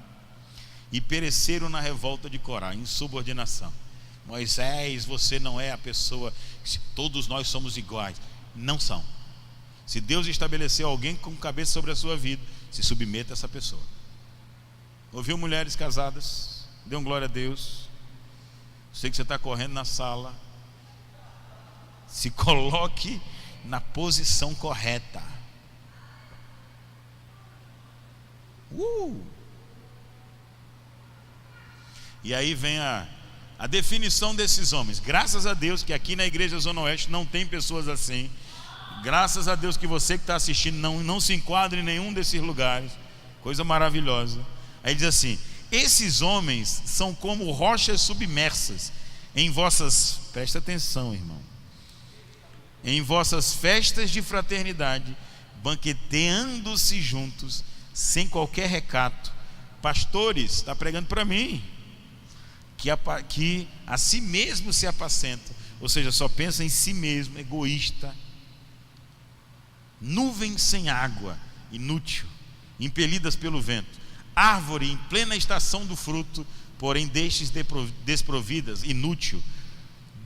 E pereceram na revolta de Corá, insubordinação. Moisés, você não é a pessoa, todos nós somos iguais. Não são. Se Deus estabeleceu alguém com cabeça sobre a sua vida, se submeta a essa pessoa. Ouviu, mulheres casadas? Dê um glória a Deus. Sei que você está correndo na sala. Se coloque na posição correta. E aí vem a definição desses homens. Graças a Deus que aqui na igreja Zona Oeste não tem pessoas assim. Graças a Deus que você que está assistindo não se enquadra em nenhum desses lugares. Coisa maravilhosa. Aí diz assim: esses homens são como rochas submersas em vossas, presta atenção, irmão, em vossas festas de fraternidade, banqueteando-se juntos, sem qualquer recato. Pastores, está pregando para mim, que a si mesmo se apacenta, ou seja, só pensa em si mesmo, egoísta. Nuvens sem água, inútil, impelidas pelo vento. Árvore em plena estação do fruto, porém destes desprovidas, inútil.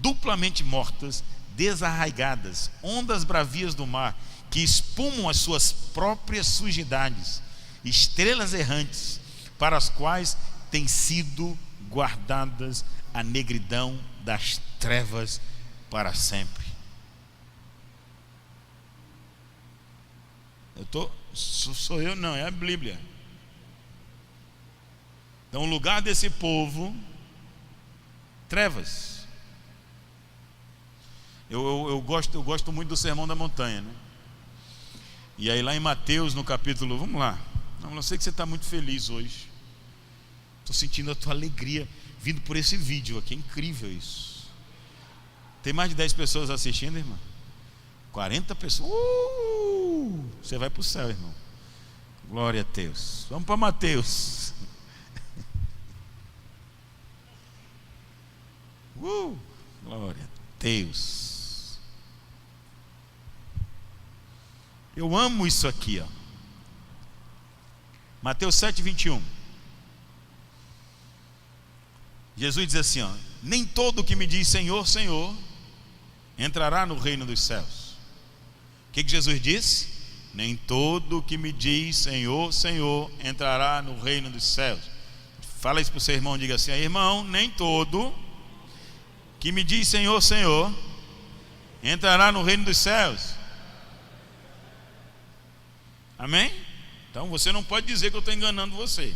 Duplamente mortas, desarraigadas, ondas bravias do mar, que espumam as suas próprias sujidades. Estrelas errantes, para as quais tem sido guardadas a negridão das trevas para sempre. Sou eu não, é a Bíblia. Então o lugar desse povo, trevas. Eu gosto muito do Sermão da Montanha, né? E aí lá em Mateus, no capítulo, vamos lá. Eu sei que você está muito feliz hoje. Estou sentindo a tua alegria vindo por esse vídeo aqui, é incrível isso. Tem mais de 10 pessoas assistindo, irmão? 40 pessoas. Você vai para o céu, irmão. Glória a Deus. Vamos para Mateus. Glória a Deus. Eu amo isso aqui, ó. Mateus 7:21. Jesus diz assim, ó: nem todo que me diz Senhor, Senhor entrará no reino dos céus. O que Jesus disse? Nem todo que me diz Senhor, Senhor entrará no reino dos céus. Fala isso para o seu irmão, diga assim: irmão, nem todo que me diz Senhor, Senhor entrará no reino dos céus. Amém? Então você não pode dizer que eu estou enganando você.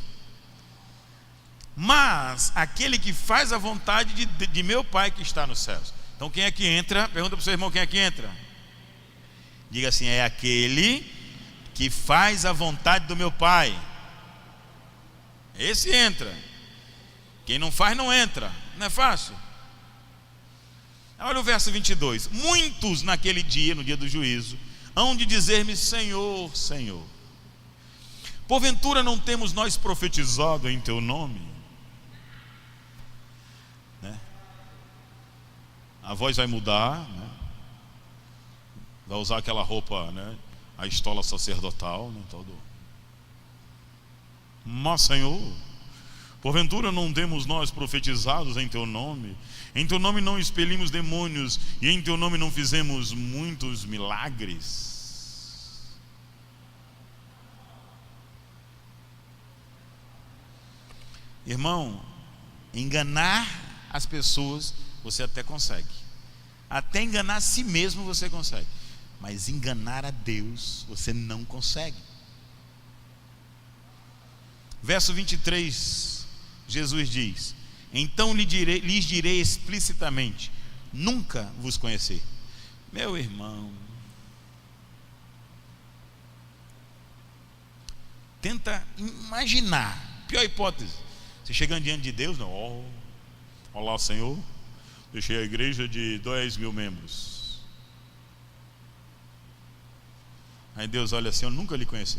mas aquele que faz a vontade de meu Pai que está nos céus. Então quem é que entra? Pergunta para o seu irmão, quem é que entra? Diga assim: é aquele que faz a vontade do meu Pai. Esse entra. Quem não faz não entra. Não é fácil? Olha o verso 22. Muitos naquele dia, no dia do juízo, hão de dizer-me: Senhor, Senhor, porventura não temos nós profetizado em teu nome? Né? A voz vai mudar, né? Vai usar aquela roupa, né? A estola sacerdotal, né? Todo. Mas, Senhor, porventura não temos nós profetizados em teu nome? Em teu nome não expelimos demônios, e em teu nome não fizemos muitos milagres? Irmão, enganar as pessoas você até consegue, até enganar a si mesmo você consegue, mas enganar a Deus você não consegue. Verso 23, Jesus diz: então lhes direi explicitamente: nunca vos conheci. Meu irmão, tenta imaginar, pior hipótese, você chegando diante de Deus, não, olá Senhor, deixei a igreja de 10.000 membros. Aí Deus olha assim: eu nunca lhe conheci.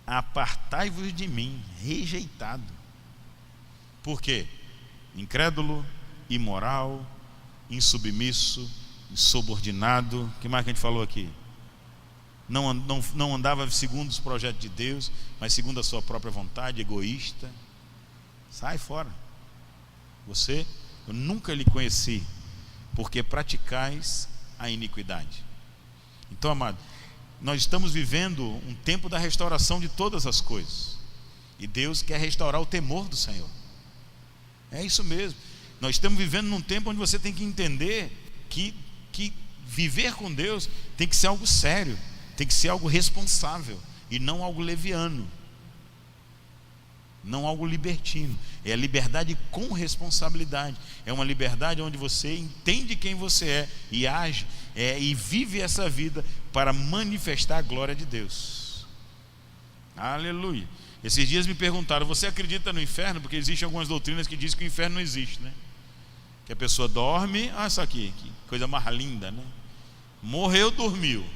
Apartai-vos de mim, rejeitado. Por quê? Incrédulo, imoral, insubmisso, insubordinado. O que mais que a gente falou aqui? Não andava segundo os projetos de Deus, mas segundo a sua própria vontade, egoísta. Sai fora. Você, eu nunca lhe conheci, porque praticais a iniquidade. Então, amado, nós estamos vivendo um tempo da restauração de todas as coisas, e Deus quer restaurar o temor do Senhor. É isso mesmo. Nós estamos vivendo num tempo onde você tem que entender que viver com Deus tem que ser algo sério, tem que ser algo responsável, e não algo leviano, não algo libertino. É a liberdade com responsabilidade. É uma liberdade onde você entende quem você é e age e vive essa vida para manifestar a glória de Deus. Aleluia. Esses dias me perguntaram: você acredita no inferno? Porque existem algumas doutrinas que dizem que o inferno não existe, né? Que a pessoa dorme, isso aqui, que coisa mais linda, né? Morreu, dormiu,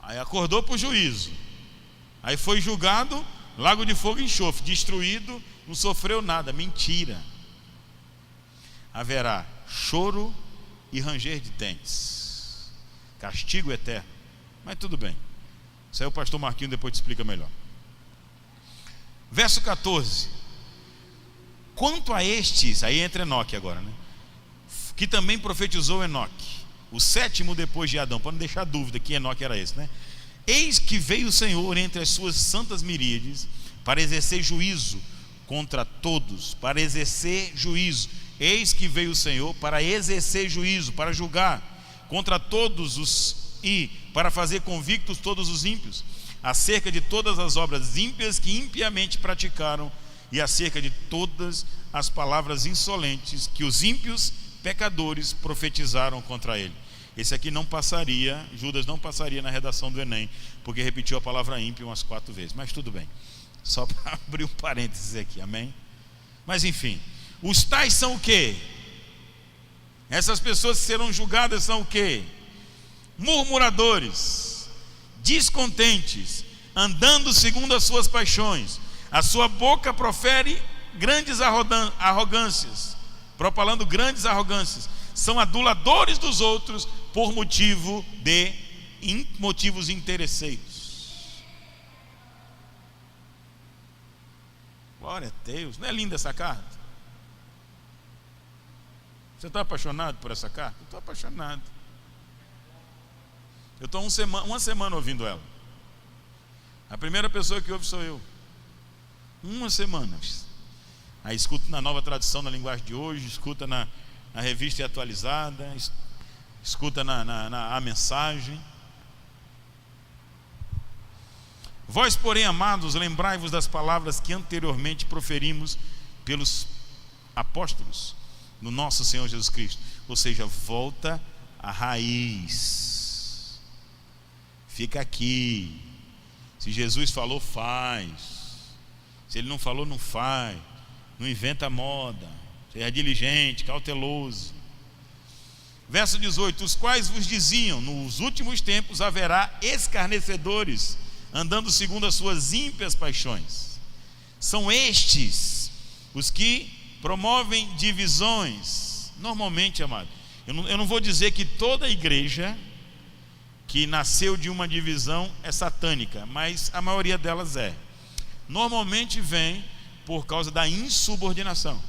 aí acordou para o juízo, aí foi julgado, lago de fogo e enxofre, destruído, não sofreu nada. Mentira. Haverá choro e ranger de dentes, castigo eterno. Mas tudo bem, isso aí o pastor Marquinhos depois te explica melhor. Verso 14: quanto a estes, aí entra Enoque agora, né? Que também profetizou Enoque, o sétimo depois de Adão, para não deixar dúvida que Enoque era esse, né? Eis que veio o Senhor entre as suas santas miríades para exercer juízo contra todos, para exercer juízo. Eis que veio o Senhor para exercer juízo, para julgar contra todos e para fazer convictos todos os ímpios, acerca de todas as obras ímpias que impiamente praticaram, e acerca de todas as palavras insolentes que os ímpios pecadores profetizaram contra ele. Esse aqui não passaria, Judas não passaria na redação do Enem, porque repetiu a palavra ímpio umas 4 vezes, mas tudo bem, só para abrir um parênteses aqui, amém? Mas enfim, os tais são o quê? Essas pessoas que serão julgadas são o quê? Murmuradores, descontentes, andando segundo as suas paixões. A sua boca profere grandes arrogâncias, propalando grandes arrogâncias. São aduladores dos outros por motivos interesseiros. Glória a Deus. Não é linda essa carta? Você está apaixonado por essa carta? Eu estou apaixonado. Eu estou uma semana ouvindo ela. A primeira pessoa que ouve sou eu. Uma semana. Aí escuto na Nova Tradução, na linguagem de hoje, escuta na Revista Atualizada, escuta na Mensagem. Vós, porém, amados, lembrai-vos das palavras que anteriormente proferimos pelos apóstolos do nosso Senhor Jesus Cristo. Ou seja, volta à raiz. Fica aqui. Se Jesus falou, faz. Se Ele não falou, não faz. Não inventa moda. Seja diligente, cauteloso. Verso 18: os quais vos diziam, nos últimos tempos haverá escarnecedores, andando segundo as suas ímpias paixões. São estes os que promovem divisões. Normalmente, amado, eu não vou dizer que toda igreja que nasceu de uma divisão é satânica, mas a maioria delas é. Normalmente vem por causa da insubordinação.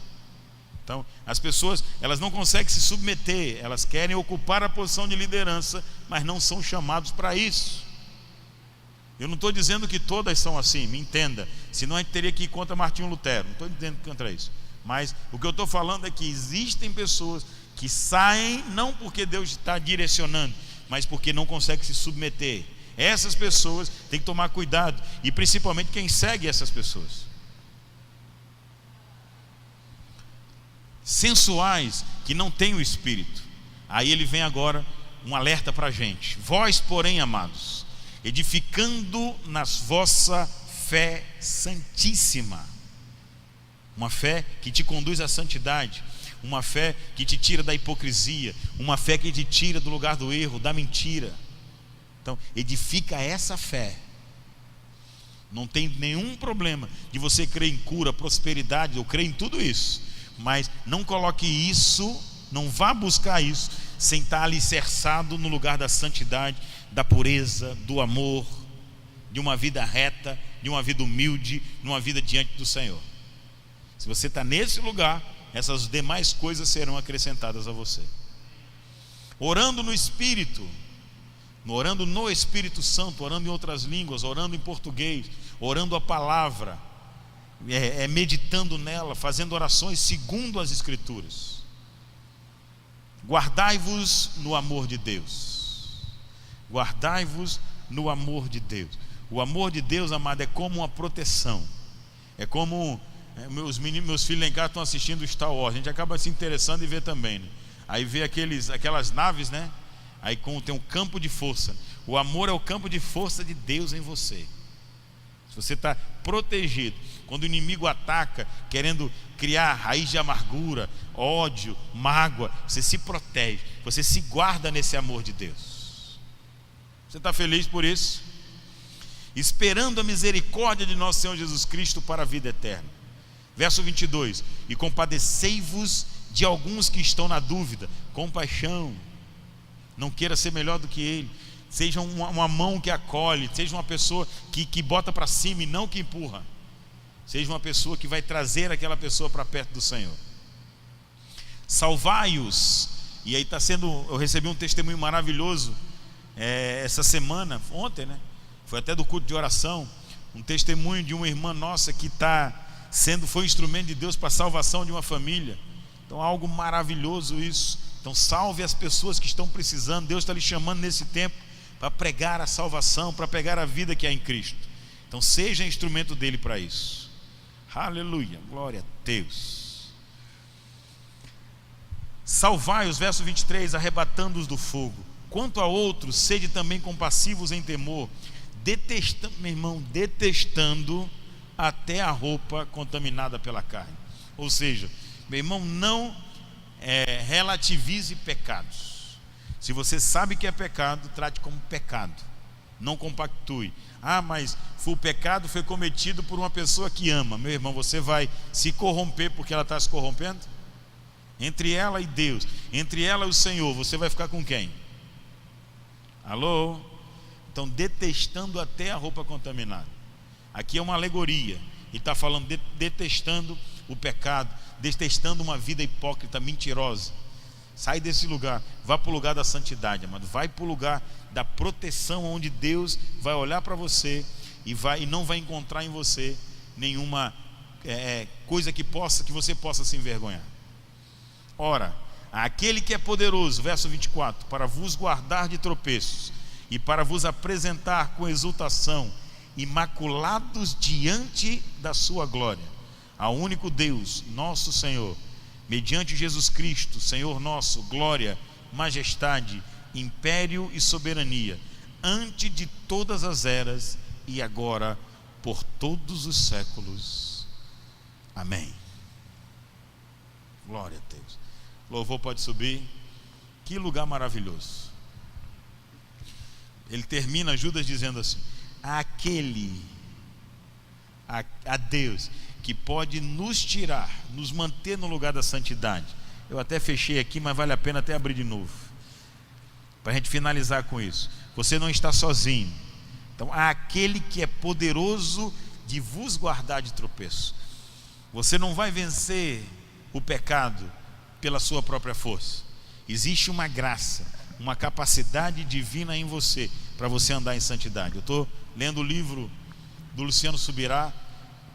Então, as pessoas, elas não conseguem se submeter, elas querem ocupar a posição de liderança, mas não são chamados para isso. Eu não estou dizendo que todas são assim, me entenda, senão a gente teria que ir contra Martinho Lutero, não estou dizendo contra isso. Mas o que eu estou falando é que existem pessoas que saem não porque Deus está direcionando, mas porque não conseguem se submeter. Essas pessoas têm que tomar cuidado, e principalmente quem segue essas pessoas. Sensuais, que não têm o Espírito. Aí ele vem agora um alerta para a gente. Vós, porém, amados, edificando na vossa fé santíssima, uma fé que te conduz à santidade, uma fé que te tira da hipocrisia, uma fé que te tira do lugar do erro, da mentira. Então, edifica essa fé. Não tem nenhum problema de você crer em cura, prosperidade, eu creio em tudo isso, mas não coloque isso, não vá buscar isso sem estar alicerçado no lugar da santidade, da pureza, do amor, de uma vida reta, de uma vida humilde, de uma vida diante do Senhor. Se você está nesse lugar, essas demais coisas serão acrescentadas a você. Orando no Espírito, orando no Espírito Santo, orando em outras línguas, orando em português, orando a palavra, meditando nela, fazendo orações segundo as Escrituras. Guardai-vos no amor de Deus. Guardai-vos no amor de Deus. O amor de Deus, amado, é como uma proteção. É como meus filhos lá em casa estão assistindo Star Wars. A gente acaba se interessando e vê também, né? Aí vê aquelas naves, né? Aí tem um campo de força. O amor é o campo de força de Deus em você. Se você está protegido, quando o inimigo ataca, querendo criar raiz de amargura, ódio, mágoa, você se protege, você se guarda nesse amor de Deus. Você está feliz por isso? Esperando a misericórdia de nosso Senhor Jesus Cristo para a vida eterna. Verso 22: e compadecei-vos de alguns que estão na dúvida. Compaixão. Não queira ser melhor do que ele. Seja uma mão que acolhe, seja uma pessoa que bota para cima e não que empurra. Seja uma pessoa que vai trazer aquela pessoa para perto do Senhor. Salvai-os. E aí eu recebi um testemunho maravilhoso essa semana, ontem, né? Foi até do culto de oração. Um testemunho de uma irmã nossa que foi instrumento de Deus para a salvação de uma família. Então, algo maravilhoso isso. Então, salve as pessoas que estão precisando. Deus está lhe chamando nesse tempo para pregar a salvação, para pegar a vida que há em Cristo. Então, seja instrumento dele para isso. Aleluia, glória a Deus. Salvai-os, verso 23, arrebatando-os do fogo. Quanto a outros, sede também compassivos em temor, detestando, meu irmão, detestando até a roupa contaminada pela carne. Ou seja, meu irmão, não relativize pecados. Se você sabe que é pecado, trate como pecado. Não compactue. Mas o pecado foi cometido por uma pessoa que ama. Meu irmão, você vai se corromper porque ela está se corrompendo? Entre ela e Deus, entre ela e o Senhor, você vai ficar com quem? Alô? Então, detestando até a roupa contaminada. Aqui é uma alegoria. Ele está falando detestando o pecado, detestando uma vida hipócrita, mentirosa. Sai desse lugar, vá para o lugar da santidade, amado. Vai para o lugar da proteção, onde Deus vai olhar para você e não vai encontrar em você nenhuma coisa que você possa se envergonhar. Ora, aquele que é poderoso, verso 24, para vos guardar de tropeços e para vos apresentar com exultação imaculados diante da sua glória, ao único Deus, nosso Senhor, mediante Jesus Cristo, Senhor nosso, glória, majestade, império e soberania, antes de todas as eras e agora por todos os séculos. Amém. Glória a Deus. Louvor pode subir. Que lugar maravilhoso. Ele termina Judas dizendo assim: a Deus que pode nos tirar, nos manter no lugar da santidade. Eu até fechei aqui, mas vale a pena até abrir de novo, para a gente finalizar com isso. Você não está sozinho. Então, há aquele que é poderoso de vos guardar de tropeço. Você não vai vencer o pecado pela sua própria força. Existe uma graça, uma capacidade divina em você, para você andar em santidade. Eu estou lendo o livro do Luciano Subirá,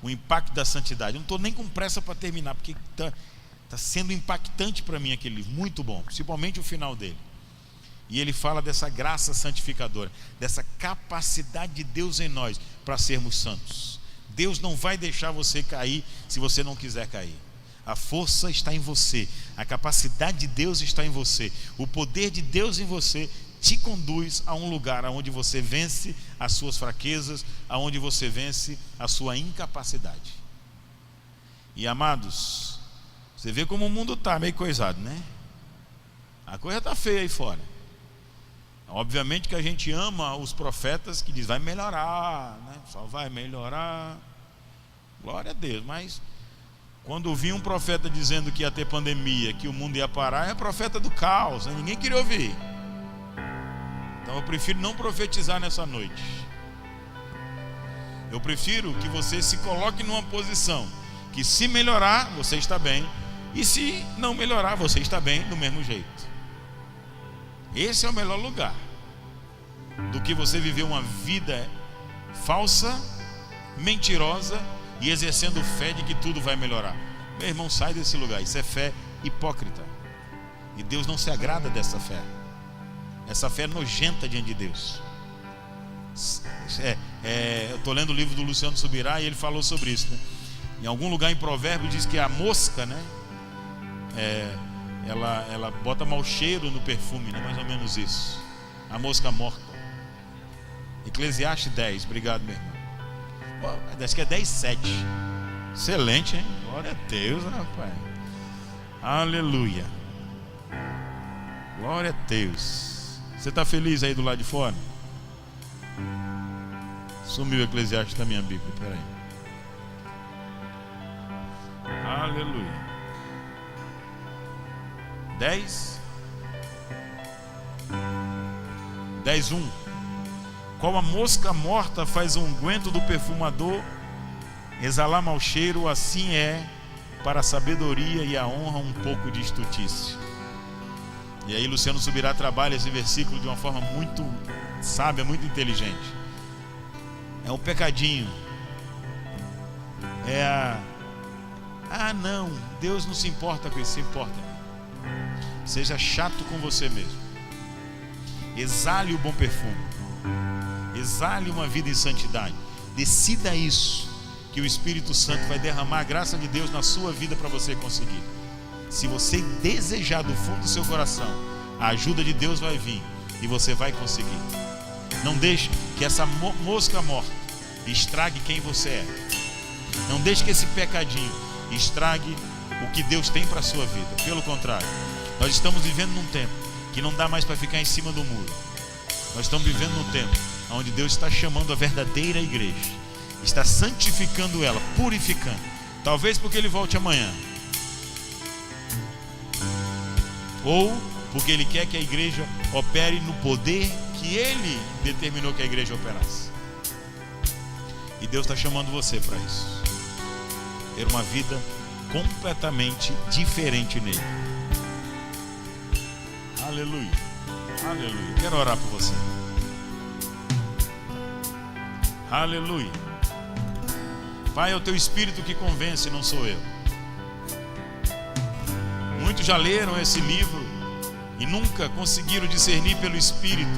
O Impacto da Santidade. Eu não estou nem com pressa para terminar, porque está sendo impactante para mim aquele livro, muito bom, principalmente o final dele. E ele fala dessa graça santificadora, dessa capacidade de Deus em nós para sermos santos. Deus não vai deixar você cair se você não quiser cair. A força está em você, a capacidade de Deus está em você, o poder de Deus em você te conduz a um lugar onde você vence as suas fraquezas, aonde você vence a sua incapacidade. E amados, você vê como o mundo está meio coisado, né? A coisa está feia aí fora. Obviamente que a gente ama os profetas que dizem vai melhorar, né? Só vai melhorar, glória a Deus. Mas quando vi um profeta dizendo que ia ter pandemia, que o mundo ia parar, é profeta do caos, né? Ninguém queria ouvir. Então eu prefiro não profetizar nessa noite. Eu prefiro que você se coloque numa posição que, se melhorar, você está bem, e se não melhorar, você está bem do mesmo jeito. Esse é o melhor lugar do que você viver uma vida falsa, mentirosa e exercendo fé de que tudo vai melhorar. Meu irmão, sai desse lugar. Isso é fé hipócrita, e Deus não se agrada dessa fé. Essa fé é nojenta diante de Deus. Eu estou lendo o livro do Luciano Subirá e ele falou sobre isso, né? Em algum lugar em Provérbios diz que a mosca, né, ela bota mau cheiro no perfume, né? Mais ou menos isso. A mosca morta. Eclesiastes 10, obrigado, meu irmão. Acho que é 10:7. Excelente, hein? Glória a Deus, rapaz. Aleluia. Glória a Deus. Você está feliz aí do lado de fora? Sumiu o Eclesiastes da minha Bíblia, peraí. Aleluia. 10:1. Qual a mosca morta faz o unguento do perfumador exalar mau cheiro, assim é para a sabedoria e a honra um pouco de estultícia. E aí Luciano Subirá trabalha esse versículo de uma forma muito sábia, muito inteligente. É um pecadinho. Não, Deus não se importa com isso. Se importa. Seja chato com você mesmo. Exale o bom perfume. Exale uma vida em santidade. Decida isso, que o Espírito Santo vai derramar a graça de Deus na sua vida para você conseguir. Se você desejar do fundo do seu coração, a ajuda de Deus vai vir e você vai conseguir. Não deixe que essa mosca morta estrague quem você é. Não deixe que esse pecadinho estrague o que Deus tem para a sua vida. Pelo contrário, nós estamos vivendo num tempo que não dá mais para ficar em cima do muro. Nós estamos vivendo num tempo onde Deus está chamando a verdadeira igreja, está santificando ela, purificando. Talvez porque Ele volte amanhã, ou porque Ele quer que a igreja opere no poder que Ele determinou que a igreja operasse. E Deus está chamando você para isso. Ter uma vida completamente diferente nele. Aleluia. Aleluia. Quero orar por você. Aleluia. Pai, é o teu Espírito que convence, não sou eu. Muitos já leram esse livro e nunca conseguiram discernir pelo Espírito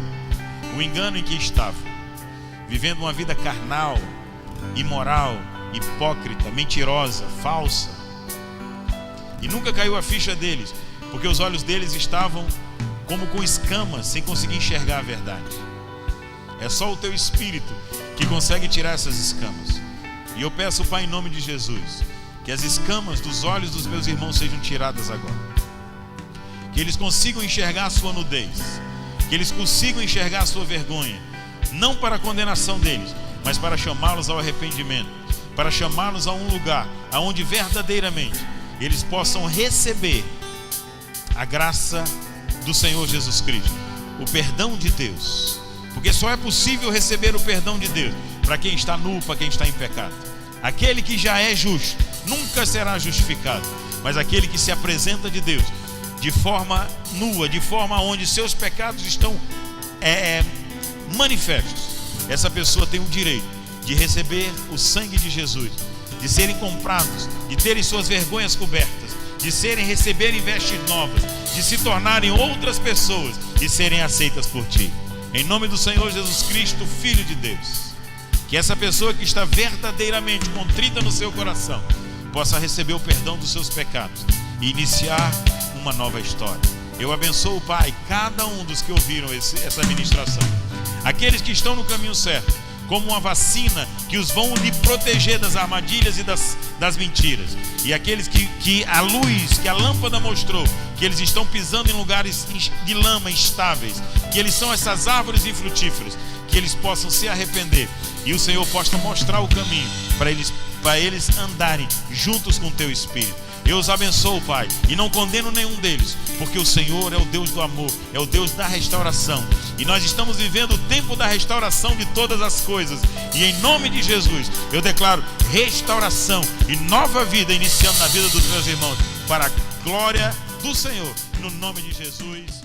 o engano em que estavam. vivendo uma vida carnal, imoral, hipócrita, mentirosa, falsa. E nunca caiu a ficha deles, porque os olhos deles estavam como com escamas, sem conseguir enxergar a verdade. É só o teu espírito que consegue tirar essas escamas. E eu peço, Pai, em nome de Jesus, que as escamas dos olhos dos meus irmãos sejam tiradas agora. Que eles consigam enxergar a sua nudez, que eles consigam enxergar a sua vergonha, não para a condenação deles, mas para chamá-los ao arrependimento, para chamá-los a um lugar aonde verdadeiramente eles possam receber a graça do Senhor Jesus Cristo, o perdão de Deus, porque só é possível receber o perdão de Deus para quem está nu, para quem está em pecado. Aquele que já é justo nunca será justificado, mas aquele que se apresenta de Deus de forma nua, de forma onde seus pecados estão manifestos, essa pessoa tem o direito de receber o sangue de Jesus, de serem comprados, de terem suas vergonhas cobertas, de receberem vestes novas, de se tornarem outras pessoas e serem aceitas por ti. Em nome do Senhor Jesus Cristo, Filho de Deus, que essa pessoa que está verdadeiramente contrita no seu coração possa receber o perdão dos seus pecados e iniciar uma nova história. Eu abençoo, Pai, cada um dos que ouviram essa ministração, aqueles que estão no caminho certo, como uma vacina que os vão lhe proteger das armadilhas e das mentiras, e aqueles que a luz, que a lâmpada mostrou que eles estão pisando em lugares de lama instáveis, que eles são essas árvores infrutíferas, que eles possam se arrepender e o Senhor possa mostrar o caminho para eles andarem juntos com o teu Espírito. Eu os abençoo, Pai, e não condeno nenhum deles, porque o Senhor é o Deus do amor, é o Deus da restauração, e nós estamos vivendo o tempo da restauração de todas as coisas, e em nome de Jesus eu declaro restauração e nova vida iniciando na vida dos meus irmãos, para a glória do Senhor, no nome de Jesus.